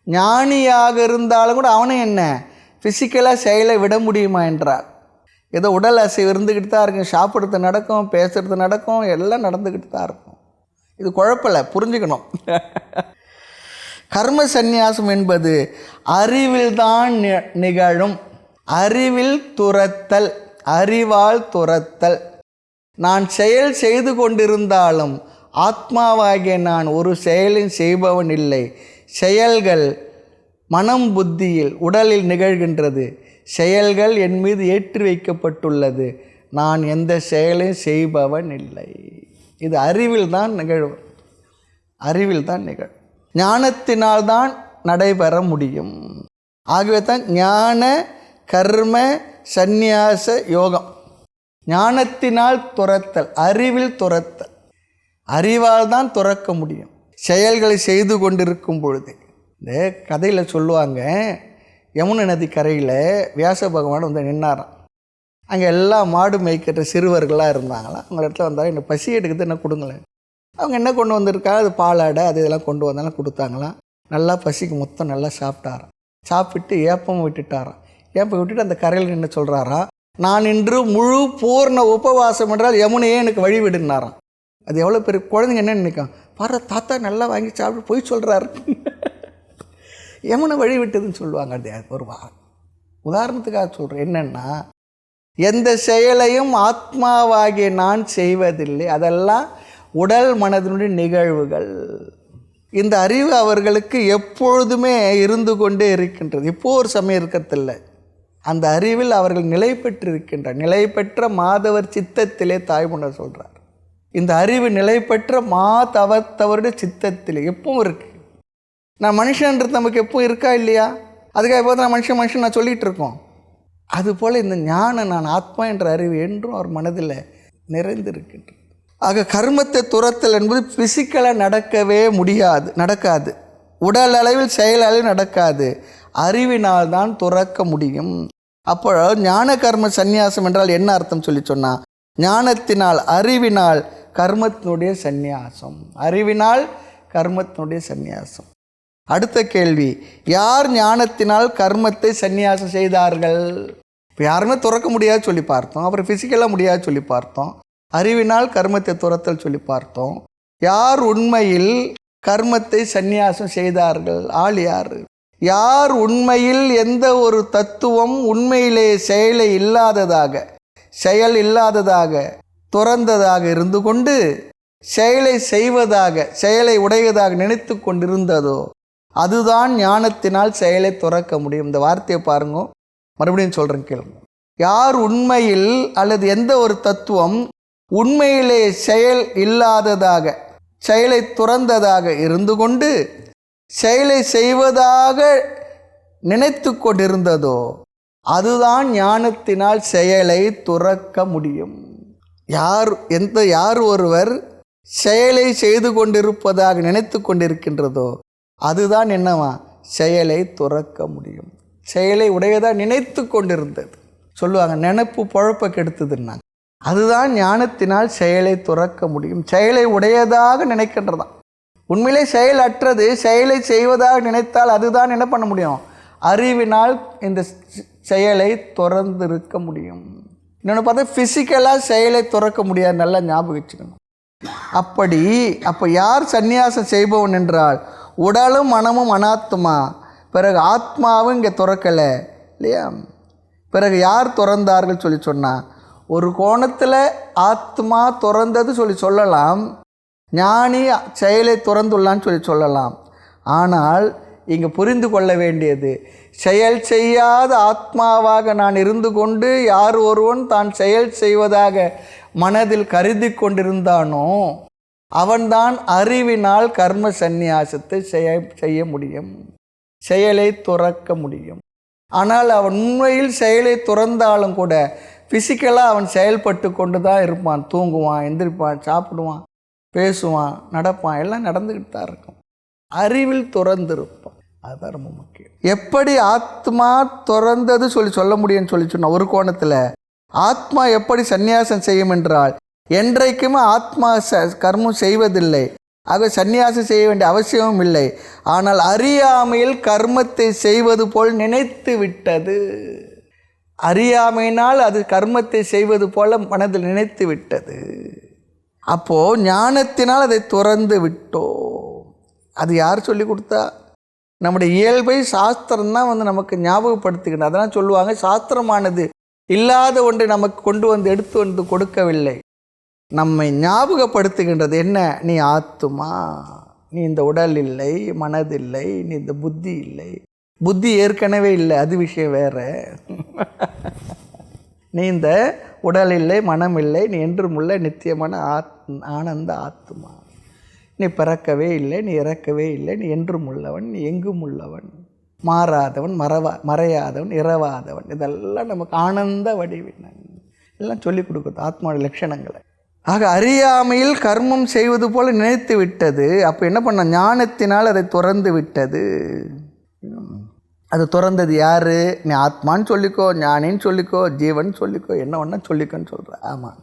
Speaker 1: ஞானியாக இருந்தாலும் கூட அவனும் என்ன ஃபிசிக்கலாக செயலை விட முடியுமா என்றால், ஏதோ உடல் அசைவு இருந்துக்கிட்டு தான் இருக்கும், சாப்பிட்றது நடக்கும், பேசுகிறது நடக்கும், எல்லாம் நடந்துக்கிட்டு தான் இருக்கும். இது குழப்பலை, புரிஞ்சுக்கணும். கர்ம சந்நியாசம் என்பது அறிவில் தான் நிகழும். அறிவில் துரத்தல், அறிவால் துரத்தல். நான் செயல் செய்து கொண்டிருந்தாலும் ஆத்மாவாகிய நான் ஒரு செயலின் செய்பவன் இல்லை. செயல்கள் மனம் புத்தியில் உடலில் நிகழ்கின்றது. செயல்கள் என் மீது ஏற்றி வைக்கப்பட்டுள்ளது. நான் எந்த செயலையும் செய்பவன் இல்லை. இது அறிவில் தான் நிகழும். அறிவில் தான் நிகழும். ஞானத்தினால்தான் நடைபெற முடியும். ஆகவே தான் ஞான கர்ம சந்நியாச யோகம். ஞானத்தினால் துரத்தல், அறிவில் துரத்தல். அறிவால் தான் துறக்க முடியும். செயல்களை செய்து கொண்டிருக்கும் பொழுது, இந்த கதையில் சொல்லுவாங்க, யமுனை நதி கரையில் வியாச பகவான் வந்து நின்னாராம். அங்கே எல்லா மாடு மேய்க்கிற சிறுவர்களாக இருந்தாங்களாம். அவங்க இடத்துல வந்தாலும் எனக்கு பசி எடுக்குது, என்ன கொடுங்களேன். அவங்க என்ன கொண்டு வந்திருக்காங்க, அது பாலாடை அது இதெல்லாம் கொண்டு வந்தாலும் கொடுத்தாங்களாம். நல்லா பசிக்கு மொத்தம் நல்லா சாப்பிட்டாராம். சாப்பிட்டு ஏப்பம் விட்டுட்டாராம். ஏப்பம் விட்டுட்டு அந்த கரையில் நின்று சொல்கிறாராம், நான் இன்று முழு பூர்ண உபவாசம் என்றால் யமுனையே எனக்கு வழி விடுனாராம். அது எவ்வளோ பெரிய குழந்தைங்க என்ன நினைக்கும், பாரு தாத்தா நல்லா வாங்கி சாப்பிட்டு போய் சொல்கிறாரு, யமுனை வழி விட்டதுன்னு சொல்லுவாங்க. அது ஒரு உதாரணத்துக்காக சொல்கிறேன். என்னென்னா, எந்த செயலையும் ஆத்மாவாகிய நான் செய்வதில்லை. அதெல்லாம் உடல் மனதினுடைய நிகழ்வுகள். இந்த அறிவு அவர்களுக்கு எப்பொழுதுமே இருந்து கொண்டே இருக்கின்றது. இப்போது ஒரு சமயம் இருக்கிறதில்லை. அந்த அறிவில் அவர்கள் நிலை பெற்றிருக்கின்றார். நிலை பெற்ற மாதவர் சித்தத்திலே தாய்மன்னர் சொல்கிறார். இந்த அறிவு நிலை பெற்ற மாதவத்தவருடைய சித்தத்திலே எப்பவும் இருக்குது. நான் மனுஷன்றது நமக்கு எப்பவும் இருக்கா இல்லையா? அதுக்காக எப்போது நான் மனுஷன் நான் சொல்லிகிட்டு இருக்கோம். அதுபோல் இந்த ஞானம், நான் ஆத்மா என்ற அறிவு என்றும் அவர் மனதில் நிறைந்திருக்கின்றது. ஆக கர்மத்தை துரத்தல் என்பது ஃபிசிக்கலாக நடக்காது. உடல் அளவில் செயல் அளவில் நடக்காது. அறிவினால் தான் துறக்க முடியும். அப்போ ஞான கர்ம சந்நியாசம் என்றால் என்ன அர்த்தம் சொல்லி சொன்னால், ஞானத்தினால் அறிவினால் கர்மத்தினுடைய சந்நியாசம். அறிவினால் கர்மத்தினுடைய சந்நியாசம். அடுத்த கேள்வி, யார் ஞானத்தினால் கர்மத்தை சந்நியாசம் செய்தார்கள்? இப்போ யாருமே துறக்க முடியாது சொல்லி பார்த்தோம். அப்புறம் ஃபிசிக்கலாக முடியாது சொல்லி பார்த்தோம். அறிவினால் கர்மத்தை துரத்தல் சொல்லி பார்த்தோம். யார் உண்மையில் கர்மத்தை சந்நியாசம் செய்தார்கள்? ஆள் யார்? யார் உண்மையில் எந்த ஒரு தத்துவம் உண்மையிலே செயல் இல்லாததாக துறந்ததாக இருந்து கொண்டு செயலை செய்வதாக, செயலை உடையதாக நினைத்து கொண்டிருந்ததோ அதுதான் ஞானத்தினால் செயலை துறக்க முடியும். இந்த வார்த்தையை பாருங்க, மறுபடியும் சொல்கிறேன் கேளுங்க. யார் உண்மையில் அல்லது எந்த ஒரு தத்துவம் உண்மையிலே செயல் இல்லாததாக, செயலை துறந்ததாக இருந்து கொண்டு செயலை செய்வதாக நினைத்து கொண்டிருந்ததோ அதுதான் ஞானத்தினால் செயலை துறக்க முடியும். யார் ஒருவர் செயலை செய்து கொண்டிருப்பதாக நினைத்து கொண்டிருக்கின்றதோ அதுதான் என்னவா, செயலை துறக்க முடியும். செயலை உடையதாக நினைத்து கொண்டிருந்தது சொல்லுவாங்க, நினைப்பு பொழப்ப கெடுத்ததுன்னா, அதுதான் ஞானத்தினால் செயலை துறக்க முடியும். செயலை உடையதாக நினைக்கின்றதான். உண்மையிலே செயல் அற்றது, செயலை செய்வதாக நினைத்தால் அதுதான் என்ன பண்ண முடியும், அறிவினால் இந்த செயலை துறந்திருக்க முடியும். இன்னொன்று பார்த்தா ஃபிசிக்கலாக செயலை துறக்க முடியாது, நல்லா ஞாபகம் வச்சுக்கணும். அப்போ யார் சந்நியாசம் செய்பவன் என்றால் உடலும் மனமும் அனாத்மா, பிறகு ஆத்மாவும் இங்கே துறக்கலை இல்லையா? பிறகு யார் துறந்தார்கள் சொல்லி சொன்னால், ஒரு கோணத்தில் ஆத்மா துறந்தது சொல்லலாம், ஞானி செயலை துறந்துள்ளான்னு சொல்லலாம். ஆனால் இங்கே புரிந்து கொள்ள வேண்டியது, செயல் செய்யாத ஆத்மாவாக நான் இருந்து கொண்டு யார் ஒருவன் தான் செயல் செய்வதாக மனதில் கருதி கொண்டிருந்தானோ அவன்தான் அறிவினால் கர்ம சந்நியாசத்தை செய்ய முடியும், செயலை துறக்க முடியும். ஆனால் அவன் உண்மையில் செயலை துறந்தாலும் கூட ஃபிசிக்கலாக அவன் செயல்பட்டு கொண்டு தான் இருப்பான். தூங்குவான், எந்திரிப்பான், சாப்பிடுவான், பேசுவான், நடப்பான், எல்லாம் நடந்துக்கிட்டு தான் இருக்கும். அறிவில் துறந்திருப்பான். அதுதான் ரொம்ப முக்கியம். எப்படி ஆத்மா துறந்தது சொல்ல முடியும்னு சொன்ன ஒரு கோணத்தில், ஆத்மா எப்படி சந்நியாசம் செய்யும் என்றால், என்றைக்குமே ஆத்மா கர்மம் செய்வதில்லை. ஆக சந்நியாசம் செய்ய வேண்டிய அவசியமும் இல்லை. ஆனால் அறியாமையில் கர்மத்தை செய்வது போல் நினைத்து விட்டது. அறியாமையினால் அது கர்மத்தை செய்வது போல மனதில் நினைத்து விட்டது. அப்போது ஞானத்தினால் அதை துறந்து விட்டோம். அது யார் சொல்லி கொடுத்தா? நம்முடைய இயல்பை சாஸ்திரம்தான் நமக்கு ஞாபகப்படுத்துகின்ற. அதெல்லாம் சொல்லுவாங்க, சாஸ்திரமானது இல்லாத ஒன்றை நமக்கு கொண்டு வந்து எடுத்து வந்து கொடுக்கவில்லை, நம்மை ஞாபகப்படுத்துகின்றது. என்ன? நீ ஆத்துமா, நீ இந்த உடல் இல்லை, மனதில்லை, நீ இந்த புத்தி இல்லை. புத்தி ஏற்கனவே இல்லை, அது விஷயம் வேற. நீ இந்த உடல் இல்லை, மனம் இல்லை, நீ என்றும் உள்ள நித்தியமான ஆனந்த ஆத்துமா. நீ பிறக்கவே இல்லை, நீ இறக்கவே இல்லை, நீ என்றும் உள்ளவன், நீ எங்கும் உள்ளவன், மாறாதவன், மறையாதவன், இரவாதவன். இதெல்லாம் நமக்கு ஆனந்த வடிவினன் எல்லாம் சொல்லிக் கொடுக்குறது ஆத்மாவோட லட்சணங்களை. ஆக அறியாமையில் கர்மம் செய்வது போல நினைத்து விட்டது. அப்போ என்ன பண்ண? ஞானத்தினால் அதை துறந்து விட்டது. அது துறந்தது யார்? நீ ஆத்மான்னு சொல்லிக்கோ, ஞானின்னு சொல்லிக்கோ, ஜீவன் சொல்லிக்கோ, என்ன ஒன்றா சொல்லிக்கோன்னு சொல்கிற. ஆமாம்.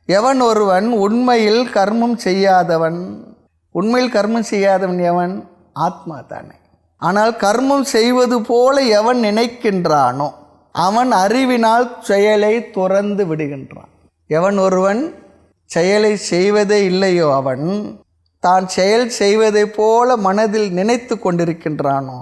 Speaker 1: எவன் ஒருவன் உண்மையில் கர்மம் செய்யாதவன், உண்மையில் கர்மம் செய்யாதவன் எவன்? ஆத்மா தானே. ஆனால் கர்மம் செய்வது போல எவன் நினைக்கின்றானோ அவன் அறிவினால் செயலை துறந்து விடுகின்றான். எவன் ஒருவன் செயலை செய்வதே இல்லையோ அவன் தான் செயல் செய்வதை போல மனதில் நினைத்து கொண்டிருக்கின்றானோ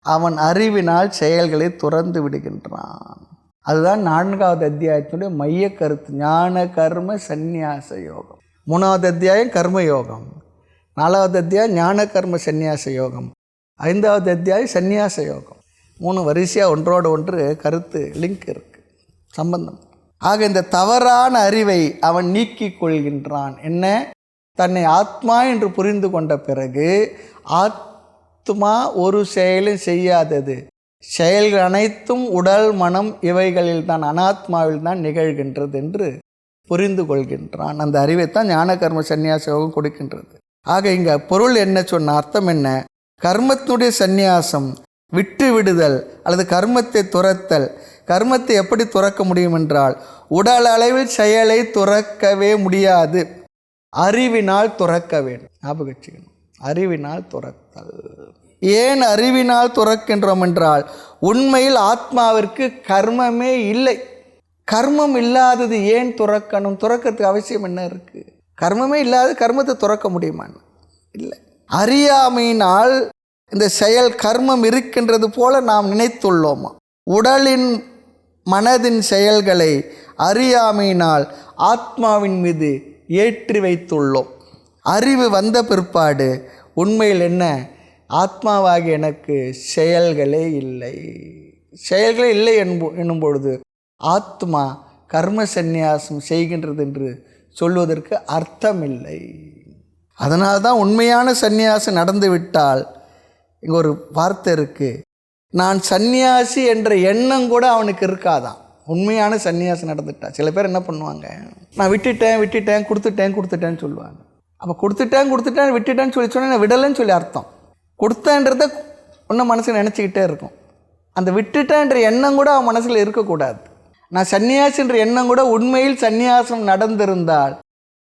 Speaker 1: அவன் அறிவினால் செயல்களை துறந்து விடுகின்றான். அதுதான் 4வது அத்தியாயத்தினுடைய மைய கருத்து. ஞான கர்ம சந்நியாச யோகம். 3வது அத்தியாயம் கர்மயோகம், 4வது அத்தியாயம் ஞான கர்ம சந்நியாச யோகம், 5வது அத்தியாயம் சந்நியாச யோகம். 3 வரிசையாக ஒன்றோடு ஒன்று கருத்து லிங்க் இருக்குது, சம்பந்தம். ஆக இந்த தவறான அறிவை அவன் நீக்கிக் கொள்கின்றான். என்ன? தன்னை ஆத்மா என்று புரிந்து கொண்ட பிறகு ஆத்மா ஒரு செயலும் செய்யாதது, செயல்கள் அனைத்தும் உடல் மனம் இவைகளில் தான், அனாத்மாவில் தான் நிகழ்கின்றது என்று புரிந்து கொள்கின்றான். அந்த அறிவைத்தான் ஞான கர்ம சந்நியாச யோகம் கொடுக்கின்றது. ஆக இங்கே பொருள் என்ன சொன்ன, அர்த்தம் என்ன? கர்மத்தினுடைய சந்நியாசம் விட்டு விடுதல் அல்லது கர்மத்தை துறத்தல். கர்மத்தை எப்படி துறக்க முடியும் என்றால் உடல் அளவில் செயலை துறக்கவே முடியாது, அறிவினால் துறக்க வேண்டும். ஞாபகம், அறிவினால் துறத்தல். ஏன் அறிவினால் துறக்கின்றோம் என்றால் உண்மையில் ஆத்மாவிற்கு கர்மமே இல்லை. கர்மம் இல்லாதது ஏன் துறக்கணும்? துறக்கிறதுக்கு அவசியம் என்ன இருக்குது? கர்மமே இல்லாத கர்மத்தை துறக்க முடியுமான்னு இல்லை. அறியாமையினால் இந்த செயல் கர்மம் இருக்கின்றது போல நாம் நினைத்துள்ளோமா? உடலின் மனதின் செயல்களை அறியாமையினால் ஆத்மாவின் மீது ஏற்றி வைத்துள்ளோம். அறிவு வந்த பிற்பாடு உண்மையில் என்ன? ஆத்மாவாகி எனக்கு செயல்களே இல்லை. செயல்களே இல்லை என்னும் பொழுது ஆத்மா கர்ம சந்நியாசம் செய்கின்றது என்று சொல்வதற்கு அர்த்தமில்லை. அதனால்தான் உண்மையான சந்நியாசம் நடந்துவிட்டால் இங்கே ஒரு வார்த்தை இருக்குது, நான் சந்நியாசி என்ற எண்ணம் கூட அவனுக்கு இருக்காதான். உண்மையான சந்நியாசம் நடந்துட்டா. சில பேர் என்ன பண்ணுவாங்க, நான் விட்டுட்டேன் கொடுத்துட்டேன்னு சொல்லுவாங்க. அப்போ கொடுத்துட்டேன் விட்டுட்டேன்னு சொல்லி சொன்னால் நான் விடலைன்னு சொல்லி அர்த்தம். கொடுத்தேன்றதை ஒன்றும் மனசில் நினச்சிக்கிட்டே இருக்கும். அந்த விட்டுட்டேன்ற எண்ணம் கூட அவன் மனசில் இருக்கக்கூடாது. நான் சன்னியாசின்ற எண்ணம் கூட உண்மையில் சந்நியாசம் நடந்திருந்தால்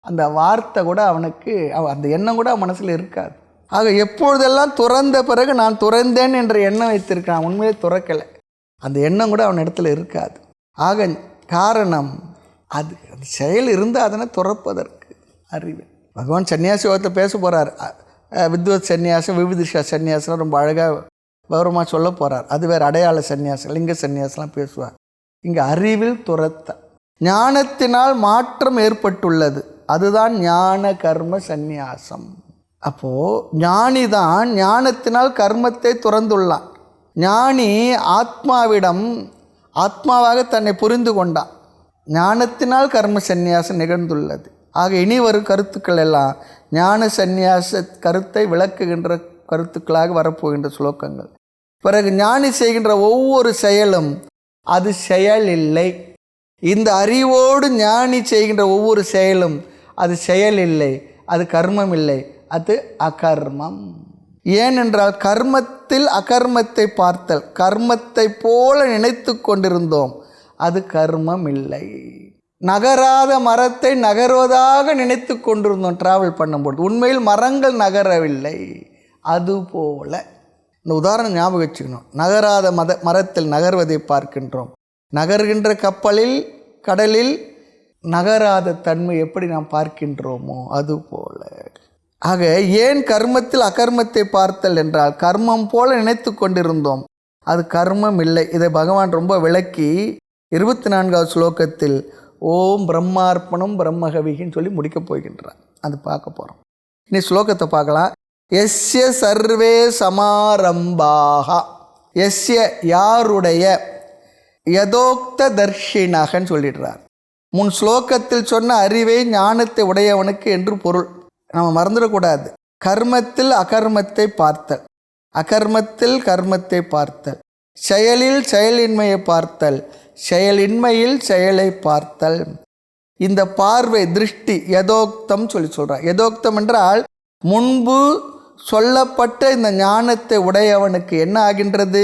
Speaker 1: அந்த வார்த்தை கூட அவனுக்கு, அந்த எண்ணம் கூட அவன் மனசில் இருக்காது. ஆக எப்பொழுதெல்லாம் துறந்த பிறகு நான் துறந்தேன் என்ற எண்ணம் வைத்திருக்கான், உண்மையிலே துறக்கலை, அந்த எண்ணம் கூட அவன் இடத்துல இருக்காது. ஆக காரணம் அது அந்த செயல் இருந்தால் அதனை துறப்பதற்கு அறிவு. பகவான் சன்னியாசி யோகத்தை பேச போகிறார். வித்வத் சன்னியாசம், விவிதிஷா சன்னியாசம் ரொம்ப அழகாக கௌரவமாக சொல்ல போகிறார். அது வேறு அடையாள சன்னியாசம், லிங்க சன்னியாசம்லாம் பேசுவார். இங்கே அறிவில் துரத்த ஞானத்தினால் மாற்றம் ஏற்பட்டுள்ளது, அதுதான் ஞான கர்ம சந்நியாசம். அப்போது ஞானி தான் ஞானத்தினால் கர்மத்தை துறந்துள்ளான். ஞானி ஆத்மாவிடம் ஆத்மாவாக தன்னை புரிந்து கொண்டான். ஞானத்தினால் கர்ம சந்நியாசம் நிகழ்ந்துள்ளது. ஆக இனி வரும் கருத்துக்கள் எல்லாம் ஞான சந்நியாச கருத்தை விளக்குகின்ற கருத்துக்களாக வரப்போகின்ற ஸ்லோகங்கள். பிறகு ஞானி செய்கின்ற ஒவ்வொரு செயலும் அது செயல் இல்லை. இந்த அறிவோடு ஞானி செய்கின்ற ஒவ்வொரு செயலும் அது செயல் இல்லை, அது கர்மம் இல்லை, அது அகர்மம். ஏனென்றால் கர்மத்தில் அகர்மத்தை பார்த்தல், கர்மத்தை போல நினைத்து கொண்டிருந்தோம், அது கர்மம் இல்லை. நகராத மரத்தை நகர்வதாக நினைத்து கொண்டிருந்தோம் ட்ராவல் பண்ணும்போது. உண்மையில் மரங்கள் நகரவில்லை. அதுபோல இந்த உதாரணம் ஞாபகம் வச்சுக்கணும். நகராத மரத்தில் நகர்வதை பார்க்கின்றோம். நகர்கின்ற கப்பலில் கடலில் நகராத தன்மை எப்படி நாம் பார்க்கின்றோமோ அதுபோல. ஆக ஏன் கர்மத்தில் அகர்மத்தை பார்த்தல் என்றால், கர்மம் போல நினைத்து கொண்டிருந்தோம், அது கர்மம் இல்லை. இதை பகவான் ரொம்ப விளக்கி 24வது ஸ்லோகத்தில் ஓம் பிரம்மார்ப்பணம் பிரம்மகவிகின்னு சொல்லி முடிக்கப் போகின்றார். அது பார்க்க போகிறோம். இனி ஸ்லோகத்தை பார்க்கலாம். எஸ்ய சர்வே சமாரம்பாக, எஸ்ய யாருடைய, யதோக்த தர்ஷினகன்னு சொல்லிடுறார். முன் ஸ்லோகத்தில் சொன்ன அறிவை ஞானத்தை உடையவனுக்கு என்று பொருள். நம்ம மறந்துடக்கூடாது. கர்மத்தில் அகர்மத்தை பார்த்தல், அகர்மத்தில் கர்மத்தை பார்த்தல், செயலில் செயலின்மையை பார்த்தல், செயலின்மையில் செயலை பார்த்தல். இந்த பார்வை திருஷ்டி யதோக்தம் சொல்கிறார். யதோக்தம் என்றால் முன்பு சொல்லப்பட்ட இந்த ஞானத்தை உடையவனுக்கு என்ன ஆகின்றது?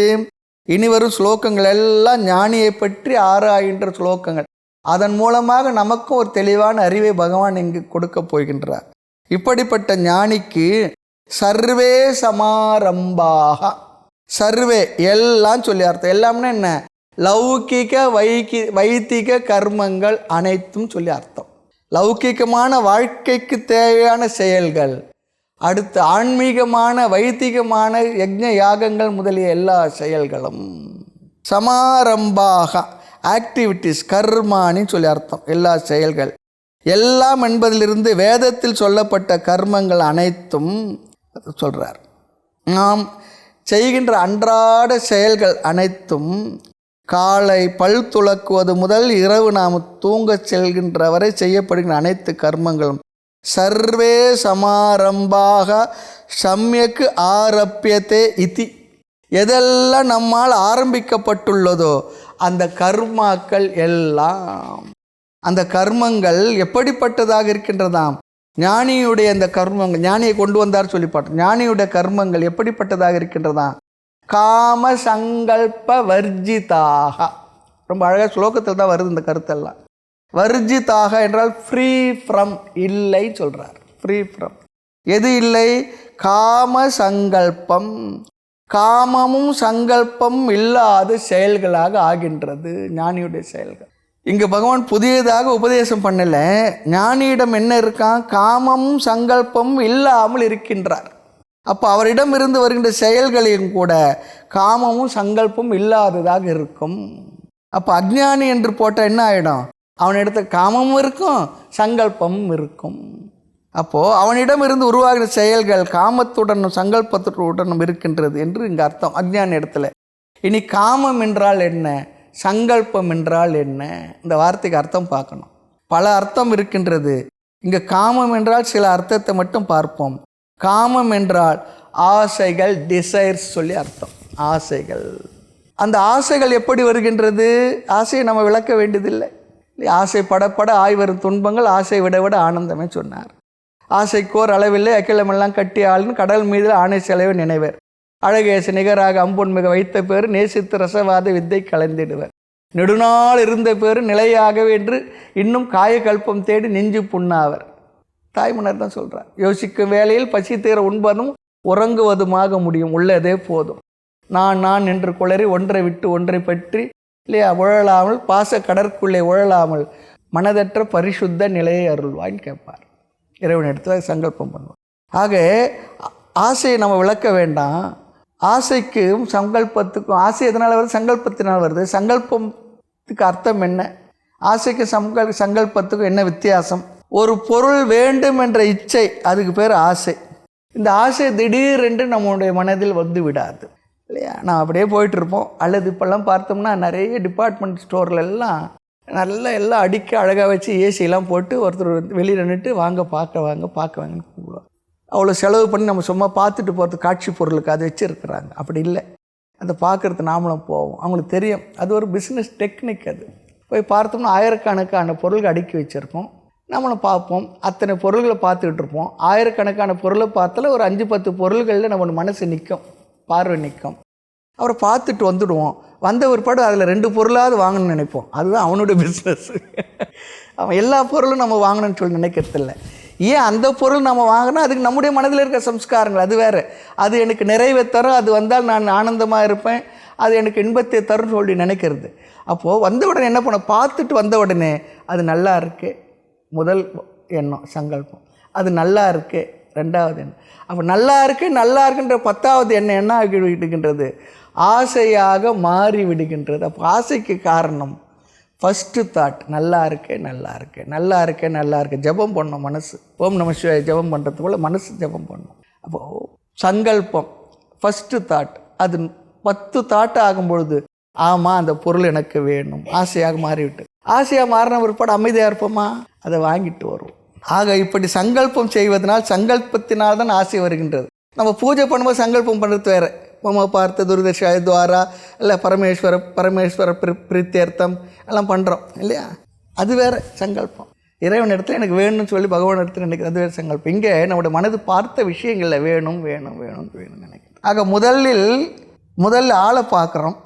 Speaker 1: இனிவரும் ஸ்லோகங்கள் எல்லாம் ஞானியை பற்றி ஆராய்கின்ற ஸ்லோகங்கள். அதன் மூலமாக நமக்கும் ஒரு தெளிவான அறிவை பகவான் இங்கு கொடுக்க போகின்றார். இப்படிப்பட்ட ஞானிக்கு சர்வே சமாரம்பாக, சர்வே எல்லாம் சொல்லி அர்த்தம். எல்லாம்னா என்ன? லௌகிக வைதிக கர்மங்கள் அனைத்தும் சொல்லி அர்த்தம். லௌகிகமான வாழ்க்கைக்கு தேவையான செயல்கள், அடுத்து ஆன்மீகமான வைதிகமான யஜ்ஞ யாகங்கள் முதலிய எல்லா செயல்களும். சமாரம்பாக ஆக்டிவிட்டிஸ், கர்மானின்னு சொல்லி அர்த்தம். எல்லா செயல்கள் எல்லாம் என்பதிலிருந்து வேதத்தில் சொல்லப்பட்ட கர்மங்கள் அனைத்தும் சொல்கிறார். நாம் செய்கின்ற அன்றாட செயல்கள் அனைத்தும், காலை பல் துலக்குவது முதல் இரவு நாம் தூங்க செல்கின்ற வரை செய்யப்படுகின்ற அனைத்து கர்மங்களும் சர்வே சமாரம்பாக சம்யக்கு ஆரப்பியத்தே இதி. எதெல்லாம் நம்மால் ஆரம்பிக்கப்பட்டுள்ளதோ அந்த கர்மாக்கள் எல்லாம், அந்த கர்மங்கள் எப்படிப்பட்டதாக இருக்கின்றதாம்? ஞானியுடைய அந்த கர்மங்கள், ஞானியை கொண்டு வந்தார் சொல்லி பார்த்தோம். ஞானியுடைய கர்மங்கள் எப்படிப்பட்டதாக இருக்கின்றதாம்? காம சங்கல்ப வர்ஜிதாக. ரொம்ப அழகாக ஸ்லோகத்தில் தான் வருது இந்த கருத்தெல்லாம். வர்ஜிதாக என்றால் ஃப்ரீ ஃப்ரம், இல்லை சொல்கிறார். ஃப்ரீ ஃப்ரம் எது இல்லை? காம சங்கல்பம். காமமும் சங்கல்பம் இல்லாத செயல்களாக ஆகின்றது ஞானியுடைய செயல்கள். இங்கே பகவான் புதியதாக உபதேசம் பண்ணல. ஞானியிடம் என்ன இருக்கான்? காமமும் சங்கல்பமும் இல்லாமல் இருக்கின்றார். அப்போ அவரிடம் இருந்து வருகின்ற செயல்களையும் கூட காமமும் சங்கல்பமும் இல்லாததாக இருக்கும். அப்போ அஜ்ஞானி என்று போட்டால் என்ன ஆகிடும்? அவனிடத்த காமமும் இருக்கும், சங்கல்பமும் இருக்கும். அப்போது அவனிடம் இருந்து உருவாகிற செயல்கள் காமத்துடனும் சங்கல்பத்துடனும் இருக்கின்றது என்று இங்கே அர்த்தம் அஜ்ஞானி இடத்துல. இனி காமம் என்றால் என்ன, சங்கல்பம் என்றால் என்ன? இந்த வார்த்தைக்கு அர்த்தம் பார்க்கணும். பல அர்த்தம் இருக்கின்றது. இங்கே காமம் என்றால் சில அர்த்தத்தை மட்டும் பார்ப்போம். காமம் என்றால் ஆசைகள், டிசைர்ஸ் சொல்லி அர்த்தம். ஆசைகள், அந்த ஆசைகள் எப்படி வருகின்றது? ஆசையை நம்ம விளக்க வேண்டியதில்லை. ஆசை படப்பட ஆய்வரும் துன்பங்கள் ஆசை விட விட ஆனந்தமே சொன்னார். ஆசைக்கோர் அளவில்லை அகிலமெல்லாம் கட்டி ஆளுன்னு கடல் மீது ஆணை செலவை நினைவர். அழகேச நிகராக அம்பொன் மிக வைத்த பேர் நேசித்து ரசவாத வித்தை கலந்திடுவர். நெடுநாள் இருந்த பேர் நிலையாகவே என்று இன்னும் காயக்கல்பம் தேடி நெஞ்சு புண்ணாவர். தாய்மன்னர் தான் சொல்கிறார். யோசிக்கும் வேளையில் பசி தீர உண்பதும் உறங்குவதுமாக முடியும், உள்ளதே போதும். நான் என்று குளறி ஒன்றை விட்டு ஒன்றை பற்றி இல்லையா உழலாமல், பாச கடற்குள்ளே உழலாமல் மனதற்ற பரிசுத்த நிலையை அருள்வான்னு கேட்பார். இறைவன் இடத்துல சங்கல்பம் பண்ணுவார். ஆக ஆசையை நம்ம விளக்க வேண்டாம். ஆசைக்கும் சங்கல்பத்துக்கும், ஆசை எதனால் வருது? சங்கல்பத்தினால் வருது. சங்கல்பத்துக்கு அர்த்தம் என்ன? ஆசைக்கு சங்கல்பத்துக்கும் என்ன வித்தியாசம்? ஒரு பொருள் வேண்டும் என்ற இச்சை, அதுக்கு பேர் ஆசை. இந்த ஆசை திடீரென்று நம்முடைய மனதில் வந்து விடாது இல்லையா? நான் அப்படியே போயிட்டுருப்போம். அல்லது இப்போல்லாம் பார்த்தோம்னா நிறைய டிபார்ட்மெண்ட் ஸ்டோரில் எல்லாம் எல்லாம் அடிக்க அழகாக வச்சு ஏசியெல்லாம் போட்டு ஒருத்தர் வெளியில் நின்றுட்டு வாங்க பார்க்க வாங்கன்னு கூப்பிடுவாங்க. அவ்வளோ செலவு பண்ணி நம்ம சும்மா பார்த்துட்டு போகிறது காட்சி பொருளுக்கு அதை வச்சுருக்குறாங்க. அப்படி இல்லை, அதை பார்க்குறது நாமளும் போவோம். அவங்களுக்கு தெரியும் அது ஒரு பிஸ்னஸ் டெக்னிக். அது போய் பார்த்தோம்னா ஆயிரக்கணக்கான பொருள்கள் அடுக்கி வச்சுருக்கோம். நம்மளும் பார்ப்போம், அத்தனை பொருள்களை பார்த்துக்கிட்டு இருப்போம். ஆயிரக்கணக்கான பொருளை பார்த்தால ஒரு 5-10 பொருள்களில் நம்ம மனசு நிற்கும், பார்வை நிற்கும். அவரை பார்த்துட்டு வந்துடுவோம். வந்த பிற்பாடு அதில் 2 பொருளாவது வாங்கணும்னு நினைப்போம். அதுதான் அவனுடைய பிஸ்னஸ். அவன் எல்லா பொருளும் நம்ம வாங்கணும்னு சொல்லி நினைக்கிறதில்ல. ஏன் அந்த பொருள் நம்ம வாங்கினா அதுக்கு நம்முடைய மனதில் இருக்க சம்ஸ்காரங்கள் அது வேறு. அது எனக்கு நிறைவை தரும், அது வந்தால் நான் ஆனந்தமாக இருப்பேன், அது எனக்கு இன்பத்தை தரும் சொல்லி நினைக்கிறது. அப்போது வந்த உடனே என்ன பண்ண, பார்த்துட்டு வந்த உடனே அது நல்லா இருக்கு முதல் எண்ணம் சங்கல்பம், அது நல்லா இருக்கு ரெண்டாவது எண்ணம். அப்போ நல்லா இருக்குன்ற 10வது எண்ணம் என்ன ஆகி விடுகின்றது, ஆசையாக மாறி விடுகின்றது. அப்போ ஆசைக்கு காரணம் ஃபஸ்ட்டு தாட் நல்லா இருக்கு. ஜபம் பண்ணணும் மனசு. ஓம் நம சிவாய ஜபம் பண்ணுறது போல் மனசு ஜபம் பண்ணணும். அப்போது சங்கல்பம் ஃபஸ்ட்டு தாட், அது 10 தாட் ஆகும்பொழுது ஆமாம் அந்த பொருள் எனக்கு வேணும், ஆசையாக மாறிவிட்டு. ஆசையாக மாறின பிற்பாடு அமைதியாக இருப்போமா, அதை வாங்கிட்டு வருவோம். ஆக இப்படி சங்கல்பம் செய்வதனால், சங்கல்பத்தினால் தான் ஆசை வருகின்றது. நம்ம பூஜை பண்ணும்போது சங்கல்பம் பண்ணுறது வேறு. மம பார்த்த துர்தர்ஷாய துவாரா இல்லை பரமேஸ்வர பிரீத்தியர்த்தம் எல்லாம் பண்ணுறோம் இல்லையா, அது வேறு சங்கல்பம். இறைவன் இடத்துல எனக்கு வேணும்னு சொல்லி பகவான் இடத்துல நினைக்கிறது, அது வேறு சங்கல்பம். இங்கே நம்முடைய மனது பார்த்த விஷயங்களில் வேணும் நினைக்கிறோம். ஆக முதல்ல ஆளை பார்க்குறோம்,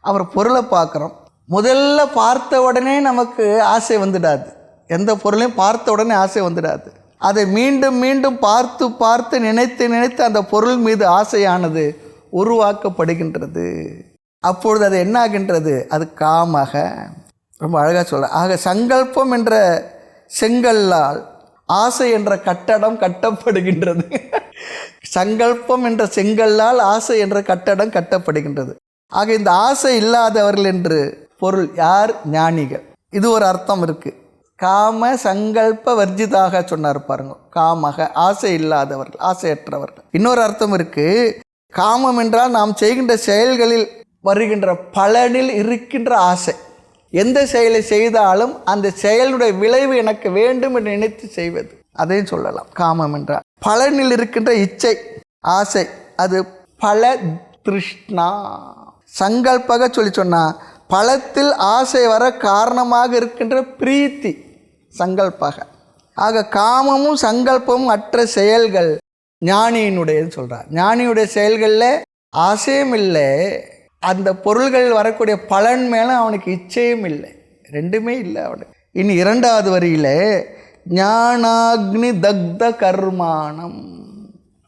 Speaker 1: அவர் பொருளை பார்க்குறோம். முதல்ல பார்த்த உடனே நமக்கு ஆசை வந்துடாது. எந்த பொருளையும் பார்த்த உடனே ஆசை வந்துடாது. அதை மீண்டும் மீண்டும் பார்த்து நினைத்து அந்த பொருள் மீது ஆசையானது உருவாக்கப்படுகின்றது. அப்பொழுது அது என்ன ஆகின்றது, அது காமக. ரொம்ப அழகாக சொல்ல. ஆக சங்கல்பம் என்ற செங்கல்லால் ஆசை என்ற கட்டடம் கட்டப்படுகின்றது. சங்கல்பம் என்ற செங்கல்லால் ஆசை என்ற கட்டடம் கட்டப்படுகின்றது. ஆக இந்த ஆசை இல்லாதவர்கள் என்று பொருள் யார், ஞானிகள். இது ஒரு அர்த்தம் இருக்குது. காம சங்கல்ப வர்ஜிதாக சொன்னார் பாருங்க, காமக ஆசை இல்லாதவர்கள், ஆசையற்றவர்கள். இன்னொரு அர்த்தம் இருக்குது. காமம் என்றால் நாம் செய்கின்ற செயல்களில் வருகின்ற பலனில் இருக்கின்ற ஆசை. எந்த செயலை செய்தாலும் அந்த செயலுடைய விளைவு எனக்கு வேண்டும் என்று நினைத்து செய்வது, அதையும் சொல்லலாம் காமம் என்றால். பலனில் இருக்கின்ற இச்சை, ஆசை, அது பல திருஷ்ணா. சங்கல்பக சொன்னால் பலத்தில் ஆசை வர காரணமாக இருக்கின்ற பிரீத்தி சங்கல்பக. ஆக காமமும் சங்கல்பமும் அற்ற செயல்கள் ஞானியினுடையது சொல்கிறார். ஞானியுடைய செயல்களில் ஆசையும் இல்லை, அந்த பொருள்கள் வரக்கூடிய பலன் மேலே அவனுக்கு இச்சையும் இல்லை, ரெண்டுமே இல்லை அவனுக்கு. இனி 2வது வரியில் ஞானாக்னி தக்த கர்மானம்.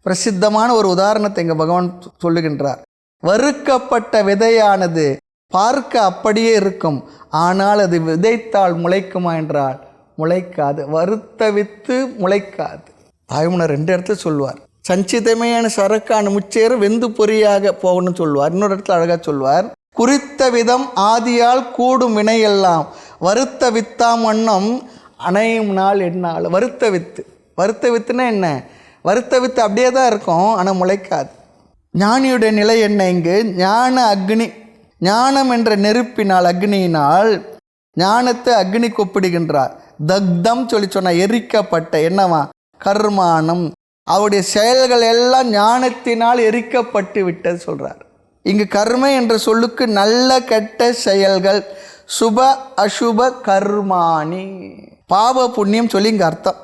Speaker 1: பிரசித்தமான ஒரு உதாரணத்தை இங்கே பகவான் சொல்லுகின்றார். வறுக்கப்பட்ட விதையானது பார்க்க அப்படியே இருக்கும், ஆனால் அது விதைத்தால் முளைக்குமா என்றால் முளைக்காது. வறுத்த வித்து முளைக்காது. தாய்மனர் 2 இடத்துல சொல்வார். சஞ்சிதமையான சரக்கான முச்சேறு வெந்து பொறியாக போகணும்னு சொல்லுவார். இன்னொரு இடத்துல அழகாக சொல்வார், குறித்த விதம் ஆதியால் கூடும் வினையெல்லாம் வருத்த வித்தாம் வண்ணம் அணையும் நாள் என்னால். வருத்த வித்துனா என்ன, வருத்த வித்து அப்படியே தான் இருக்கும், ஆனால் முளைக்காது. ஞானியுடைய நிலை என்ன, இங்கு ஞான அக்னி, ஞானம் என்ற நெருப்பினால் அக்னியினால் ஞானத்தை அக்னி ஒப்பிடுகின்றார். தக்தம் சொன்னால் எரிக்கப்பட்ட என்னவா, கர்மானம், அவருடைய செயல்கள் எல்லாம் ஞானத்தினால் எரிக்கப்பட்டு விட்டது சொல்கிறார். இங்கு கர்ம என்ற சொல்லுக்கு நல்ல கெட்ட செயல்கள், சுப அசுப கர்மாணி, பாவ புண்ணியம் சொல்லி இங்கே அர்த்தம்.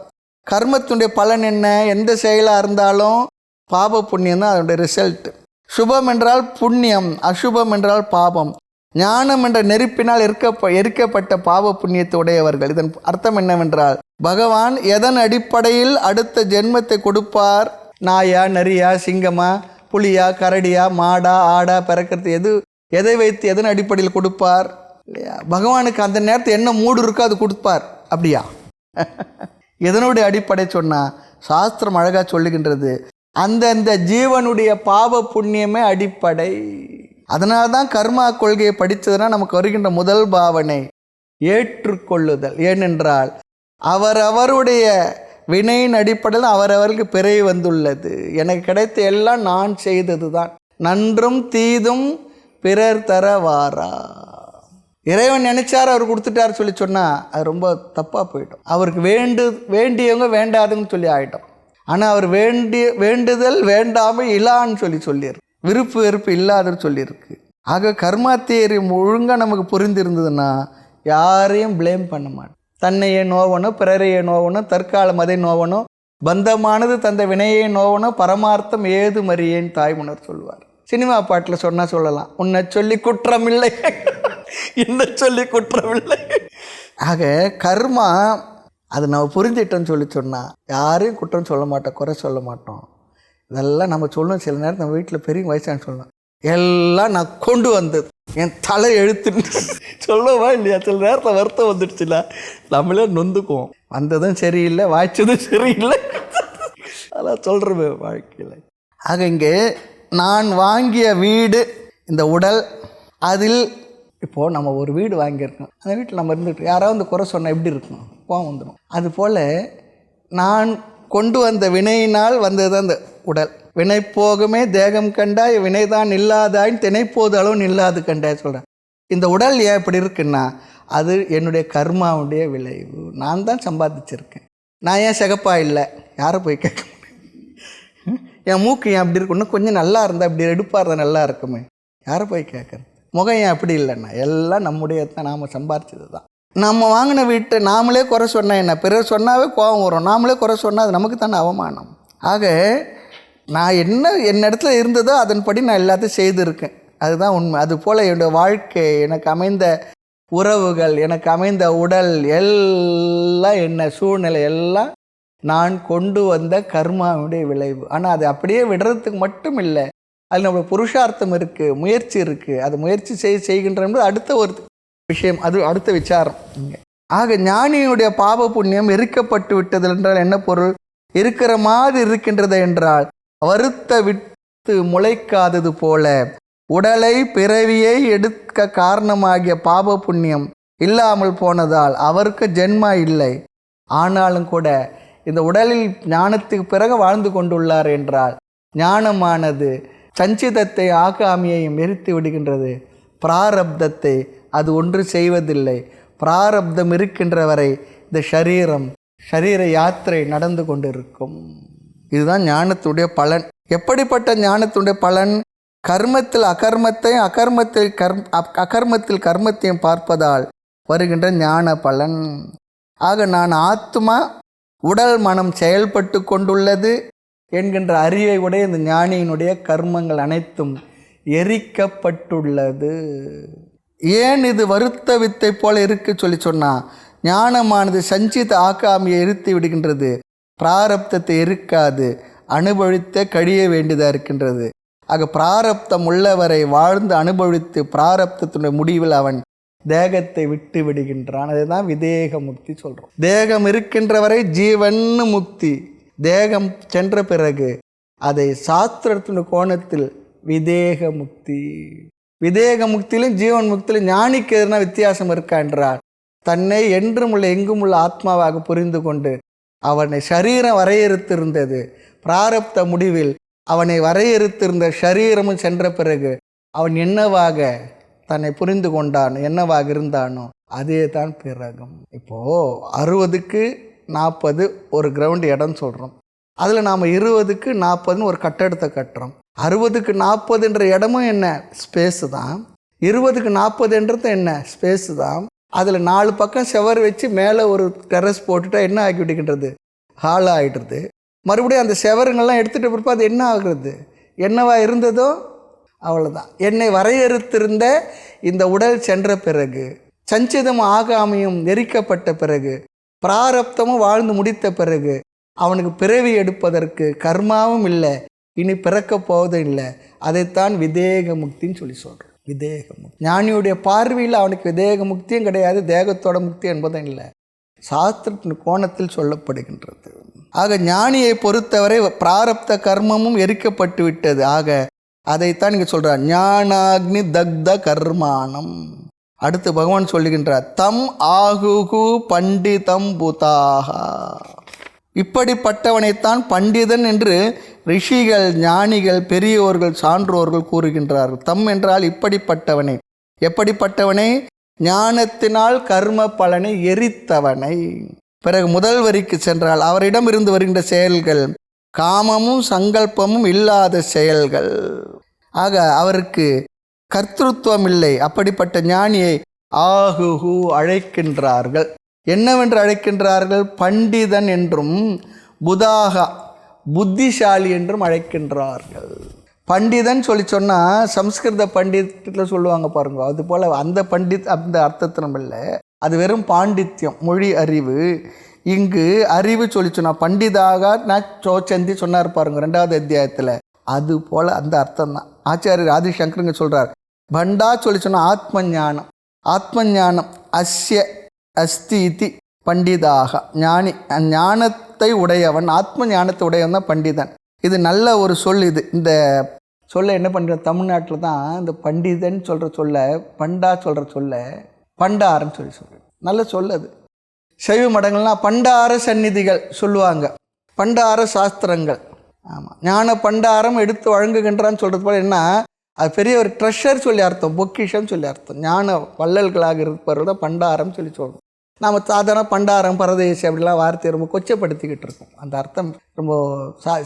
Speaker 1: கர்மத்தினுடைய பலன் என்ன, எந்த செயலாக இருந்தாலும் பாவ புண்ணியம் தான் அதனுடைய ரிசல்ட். சுபம் என்றால் புண்ணியம், அசுபம் என்றால் பாவம். ஞானம் என்ற நெருப்பினால் எரிக்கப்பட்ட பாவ புண்ணியத்தை உடையவர்கள். இதன் அர்த்தம் என்னவென்றால், பகவான் எதன் அடிப்படையில் அடுத்த ஜென்மத்தை கொடுப்பார், நாயா நரியா சிங்கமா புலியா கரடியா மாடா ஆடா பிறக்கிறது, எதை வைத்து எதன் அடிப்படையில் கொடுப்பார் இல்லையா. பகவானுக்கு அந்த நேரத்தில் என்ன மூடு இருக்கோ அது கொடுப்பார். அப்படியா? எதனுடைய அடிப்படை சொன்னால் சாஸ்திரம் அழகாக சொல்லுகின்றது, அந்தந்த ஜீவனுடைய பாவ புண்ணியமே அடிப்படை. அதனால தான் கர்மா கொள்கையை படித்ததுனா நமக்கு வருகின்ற முதல் பாவனை ஏற்றுக்கொள்ளுதல். ஏனென்றால் அவரவருடைய வினையின் அடிப்படையில் அவரவருக்கு பிறை வந்துள்ளது. எனக்கு கிடைத்த எல்லாம் நான் செய்தது தான், நன்றும் தீதும் பிறர் தர வாரா. இறைவன் நினைச்சார் அவர் கொடுத்துட்டார் சொல்லி சொன்னால் அது ரொம்ப தப்பாக போயிடும். அவருக்கு வேண்டியவங்க வேண்டாதுன்னு சொல்லி ஆகிட்டோம். ஆனால் அவர் வேண்டுதல் வேண்டாமல் இலான்னு சொல்லியிருக்கு, விருப்பு வெறுப்பு இல்லாதுன்னு சொல்லியிருக்கு. ஆக கர்மா தியரி ஒழுங்காக நமக்கு புரிந்திருந்ததுன்னா யாரையும் ப்ளேம் பண்ண மாட்டோம். தன்னையே நோவணும், பிறரையே நோவணும், தற்காலம் அதை நோவணும், பந்தமானது தந்த வினையை நோவணும், பரமார்த்தம் ஏது மறியேன்னு தாய்மன்னர் சொல்வார். சினிமா பாட்டில் சொன்னால் சொல்லலாம், உன்னை சொல்லி குற்றமில்லை என்ன சொல்லி குற்றமில்லை. ஆக கர்மா அது நம்ம புரிஞ்சிட்டோன்னு சொன்னால் யாரையும் குற்றம் சொல்ல மாட்டோம், குறை சொல்ல மாட்டோம். இதெல்லாம் நம்ம சொல்லணும். சில நேரம் நம்ம வீட்டில் பெரிய வயசானு சொல்லணும், எல்லாம் நான் கொண்டு வந்தது என் தலை எழுத்துன்னு சொல்லவா இல்லையா? சில நேரத்தில் வருத்தம் வந்துடுச்சுல நம்மளே நொந்துக்குவோம். வந்ததும் சரியில்லை, வாய்ச்சதும் சரியில்லை, அதெல்லாம் சொல்கிறவே வாழ்க்கையில். ஆக இங்கே நான் வாங்கிய வீடு இந்த உடல், அதில் இப்போது நம்ம ஒரு வீடு வாங்கியிருக்கோம், அந்த வீட்டில் நம்ம இருந்துட்டு யாராவது குறை சொன்னால் எப்படி இருக்கும்? கோவம் வந்துடும். அதுபோல் நான் கொண்டு வந்த வினையினால் வந்தது அந்த உடல். வினை போகுமே தேகம் கண்டாய், வினைதான் இல்லாதாய் தினைப்போது அளவு நில்லாது கண்டாய் சொல்கிறேன். இந்த உடல் ஏன் இப்படி இருக்குன்னா அது என்னுடைய கர்மாவுடைய விளைவு. நான் தான் சம்பாதிச்சிருக்கேன். நான் ஏன் சிகப்பா இல்லை? யாரை போய் கேட்க முடியும்? என் மூக்கு ஏன் அப்படி இருக்குன்னு கொஞ்சம் நல்லா இருந்தால் இப்படி எடுப்பாக இருந்தால் நல்லா இருக்குமே, யாரை போய் கேட்குறது? முகம் ஏன் அப்படி இல்லைன்னா எல்லாம் நம்முடைய தான், நாம் சம்பாதிச்சது தான். நம்ம வாங்கின வீட்டை நாமளே குறை சொன்னால் என்ன, பிறர் சொன்னாவே கோபம் வரும். நாமளே குறை சொன்னால் அது நமக்கு தானே அவமானம். ஆக நான் என்ன இடத்துல இருந்ததோ அதன்படி நான் எல்லாத்தையும் செய்திருக்கேன், அதுதான் உண்மை. அதுபோல் என்னுடைய வாழ்க்கை, எனக்கு அமைந்த உறவுகள், எனக்கு அமைந்த உடல் எல்லாம், என்ன சூழ்நிலை எல்லாம் நான் கொண்டு வந்த கர்மாவுடைய விளைவு. ஆனால் அது அப்படியே விடுறதுக்கு மட்டும் இல்லை, அதில் நம்மளுடைய புருஷார்த்தம் இருக்குது, முயற்சி இருக்குது. அது முயற்சி செய்கின்ற அடுத்த ஒரு விஷயம், அது அடுத்த விசாரம் இங்கே. ஆக ஞானியினுடைய பாவ புண்ணியம் எரிக்கப்பட்டு விட்டது என்றால் என்ன பொருள்? இருக்கிற மாதிரி இருக்கின்றது என்றால் வருத்த விட்டு முளைக்காதது போல உடலை பிறவியை எடுக்க காரணமாகிய பாவ புண்ணியம் இல்லாமல் போனதால் அவருக்கு ஜென்மா இல்லை. ஆனாலும் கூட இந்த உடலில் ஞானத்துக்கு பிறகு வாழ்ந்து கொண்டுள்ளார் என்றால் ஞானமானது சஞ்சிதத்தை ஆகாமியையும் எரித்து விடுகின்றது. பிராரப்தத்தை அது ஒன்று செய்வதில்லை. பிராரப்தம் இருக்கின்ற வரை இந்த சரீர யாத்திரை நடந்து கொண்டிருக்கும். இதுதான் ஞானத்துடைய பலன். எப்படிப்பட்ட ஞானத்துடைய பலன்? கர்மத்தில் அகர்மத்தை, அகர்மத்தில் கர்மத்தையும் பார்ப்பதால் வருகின்ற ஞான பலன். ஆக நான் ஆத்மா, உடல் மனம் செயல்பட்டு கொண்டுள்ளது என்கின்ற அறிவை உடைய இந்த ஞானியினுடைய கர்மங்கள் அனைத்தும் எரிக்கப்பட்டுள்ளது. ஏன் இது வருத்த வித்தை போல இருக்கு சொன்னால் ஞானமானது சஞ்சித ஆக்காமியை எரித்து விடுகின்றது, பிராரப்தத்தை எரிக்காது, அனுபவித்த கழிய வேண்டியதாக இருக்கின்றது. ஆக பிராரப்தம் உள்ளவரை வாழ்ந்து அனுபவித்து பிராரப்தத்தினுடைய முடிவில் அவன் தேகத்தை விட்டு விடுகின்றான். அதுதான் விதேக முக்தி சொல்கிறோம். தேகம் இருக்கின்ற வரை ஜீவன் முக்தி, தேகம் சென்ற பிறகு அதை சாஸ்திரத்தின் கோணத்தில் விதேக முக்தி. விதேக முக்தியிலும் ஜீவன் முக்தியிலும் ஞானிக்கு எதுனா வித்தியாசம் இருக்கா என்றால், தன்னை என்றும் உள்ள எங்கும் உள்ள ஆத்மாவாக புரிந்து கொண்டு அவனை சரீரம் வரையறுத்திருந்தது, பிராரப்த முடிவில் அவனை வரையறுத்திருந்த சரீரமும் சென்ற பிறகு அவன் என்னவாக தன்னை புரிந்து கொண்டானோ, என்னவாக இருந்தானோ அதே தான் பிறகும். இப்போது 60க்கு 40 ஒரு கிரவுண்டு இடம் சொல்கிறோம், அதில் நாம் 20க்கு 40ன்னு ஒரு கட்டடத்தை கட்டுறோம். 60க்கு 40 இடமும் என்ன ஸ்பேஸு தான், 20க்கு 40 என்ன ஸ்பேஸு தான். அதில் 4 பக்கம் செவர் வச்சு மேலே ஒரு டெரஸ் போட்டுட்டா என்ன ஆக்கி விடுகின்றது? ஹால் ஆகிடுறது. மறுபடியும் அந்த செவருங்கள்லாம் எடுத்துகிட்டு பிறப்பா அது என்ன ஆகுறது? என்னவா இருந்ததோ அவ்வளோதான். என்னை வரையறுத்திருந்த இந்த உடல் சென்ற பிறகு, சஞ்சிதம் ஆகாமையும் எரிக்கப்பட்ட பிறகு, பிராரப்தமும் வாழ்ந்து முடித்த பிறகு அவனுக்கு பிறவி எடுப்பதற்கு கர்மாவும் இல்லை, இனி பிறக்கப் போவதும் இல்லை. அதைத்தான் விதேக முக்தின்னு சொல்கிறோம். விதேக முக்தி ஞானியுடைய பார்வையில் அவனுக்கு விதேக முக்தியும் கிடையாது, தேகத்தோட முக்தி என்பதும் இல்லை, சாஸ்திரத்தின் கோணத்தில் சொல்லப்படுகின்றது. ஆக ஞானியை பொறுத்தவரை பிராரப்த கர்மமும் எரிக்கப்பட்டு விட்டது. ஆக அதைத்தான் இங்கே சொல்கிறார், ஞானாக்னி தக்த கர்மானம். அடுத்து பகவான் சொல்லுகின்றார், தம் ஆகுகு பண்டிதம் புதாகா. இப்படிப்பட்டவனைத்தான் பண்டிதன் என்று ரிஷிகள், ஞானிகள், பெரியோர்கள், சான்றோர்கள் கூறுகின்றார்கள். தம் என்றால் இப்படிப்பட்டவனை. எப்படிப்பட்டவனை? ஞானத்தினால் கர்ம பலனை எரித்தவனை. பிறகு முதல் வரிக்கு சென்றால் அவரிடம் இருந்து வருகின்ற செயல்கள் காமமும் சங்கல்பமும் இல்லாத செயல்கள். ஆக அவருக்கு கர்த்திருவம் இல்லை. அப்படிப்பட்ட ஞானியை ஆகுகு அழைக்கின்றார்கள். என்னவென்று அழைக்கின்றார்கள்? பண்டிதன் என்றும் புதாகா புத்திசாலி என்றும் அழைக்கின்றார்கள். பண்டிதன் சொல்லி சொன்னால் சம்ஸ்கிருத பண்டித்தில் சொல்லுவாங்க பாருங்க, அது போல் அந்த பண்டித் அந்த அர்த்தத்தினம் இல்லை, அது வெறும் பாண்டித்யம், மொழி அறிவு. இங்கு அறிவு சொல்லி சொன்னால் பண்டிதாக நான் சோச்சந்தி சொன்னார் பாருங்க 2வது அத்தியாயத்தில், அது போல் அந்த அர்த்தம் தான். ஆச்சாரியர் ஆதிசங்கருங்க சொல்கிறார், பண்டா சொல்லி சொன்னால் ஆத்ம ஞானம். ஆத்ம ஞானம் அஸ்ய அஸ்தி இதி பண்டிதாக, ஞானி ஞானத்தை உடையவன், ஆத்ம ஞானத்தை உடையவன் தான் பண்டிதன். இது நல்ல ஒரு சொல். இது இந்த சொல்ல என்ன பண்ணுற, தமிழ்நாட்டில் தான் இந்த பண்டிதன் சொல்கிற சொல்ல பண்டா சொல்கிற சொல்ல பண்டாரன்னு சொல்லி சொல்கிறேன். நல்ல சொல் அது. சைவ மடங்கள்லாம் பண்டார சந்நிதிகள் சொல்லுவாங்க, பண்டார சாஸ்திரங்கள். ஆமாம், ஞான பண்டாரம் எடுத்து வழங்குகின்றான்னு சொல்கிறது போல் என்ன, அது பெரிய ஒரு ட்ரெஷர் சொல்லி அர்த்தம், பொக்கிஷம் சொல்லி அர்த்தம். ஞான வள்ளல்களாக இருப்பவர்கள் பண்டாரம் சொல்லி சொல்கிறோம். நாம் சாதாரண பண்டாரம் பரதேசி அப்படிலாம் வார்த்தையை ரொம்ப கொச்சப்படுத்திக்கிட்டு இருக்கோம். அந்த அர்த்தம் ரொம்ப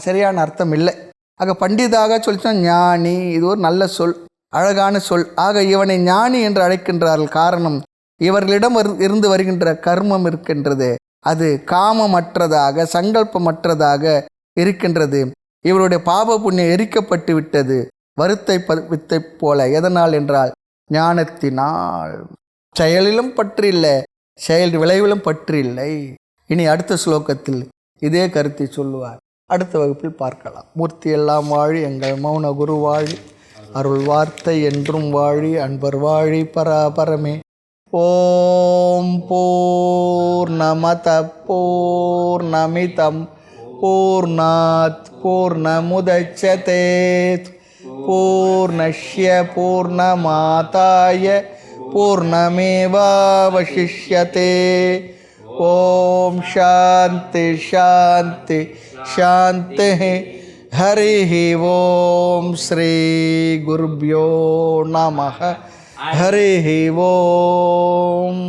Speaker 1: சரியான அர்த்தம் இல்லை. ஆக பண்டிதாக சொல்லிச்சா ஞானி, இது ஒரு நல்ல சொல், அழகான சொல். ஆக இவனை ஞானி என்று அழைக்கின்றார்கள். காரணம், இவர்களிடம் இருந்து வருகின்ற கர்மம் இருக்கின்றது, அது காமமற்றதாக சங்கல்பமற்றதாக இருக்கின்றது. இவருடைய பாப புண்ணியம் எரிக்கப்பட்டு விட்டது, வித்தை போல. எதனால் என்றால் ஞானத்தினால். செயலிலும் பற்று இல்லை, செயல் விளைவிலும் பற்று இல்லை. இனி அடுத்த ஸ்லோகத்தில் இதே கருத்தை சொல்லுவார். அடுத்த வகுப்பில் பார்க்கலாம். மூர்த்தி எல்லாம் வாழி, எங்கள் மௌன குரு வாழி, அருள் வார்த்தை என்றும் வாழி, அன்பர் வாழி பராபரமே. ஓம் பூர்ணமத பூர்ணமிதம் பூர்ணாத் பூர்ணமுதச்யதே பூர்ணஸ்ய பூர்ணமாதாய பூர்ணமேவாவசிஷ்யதே. ஓம் சாந்தி சாந்தி சாந்தி. ஹரி ஓம் ஸ்ரீ குருப்யோ நமஹ. ஹரி ஓம்.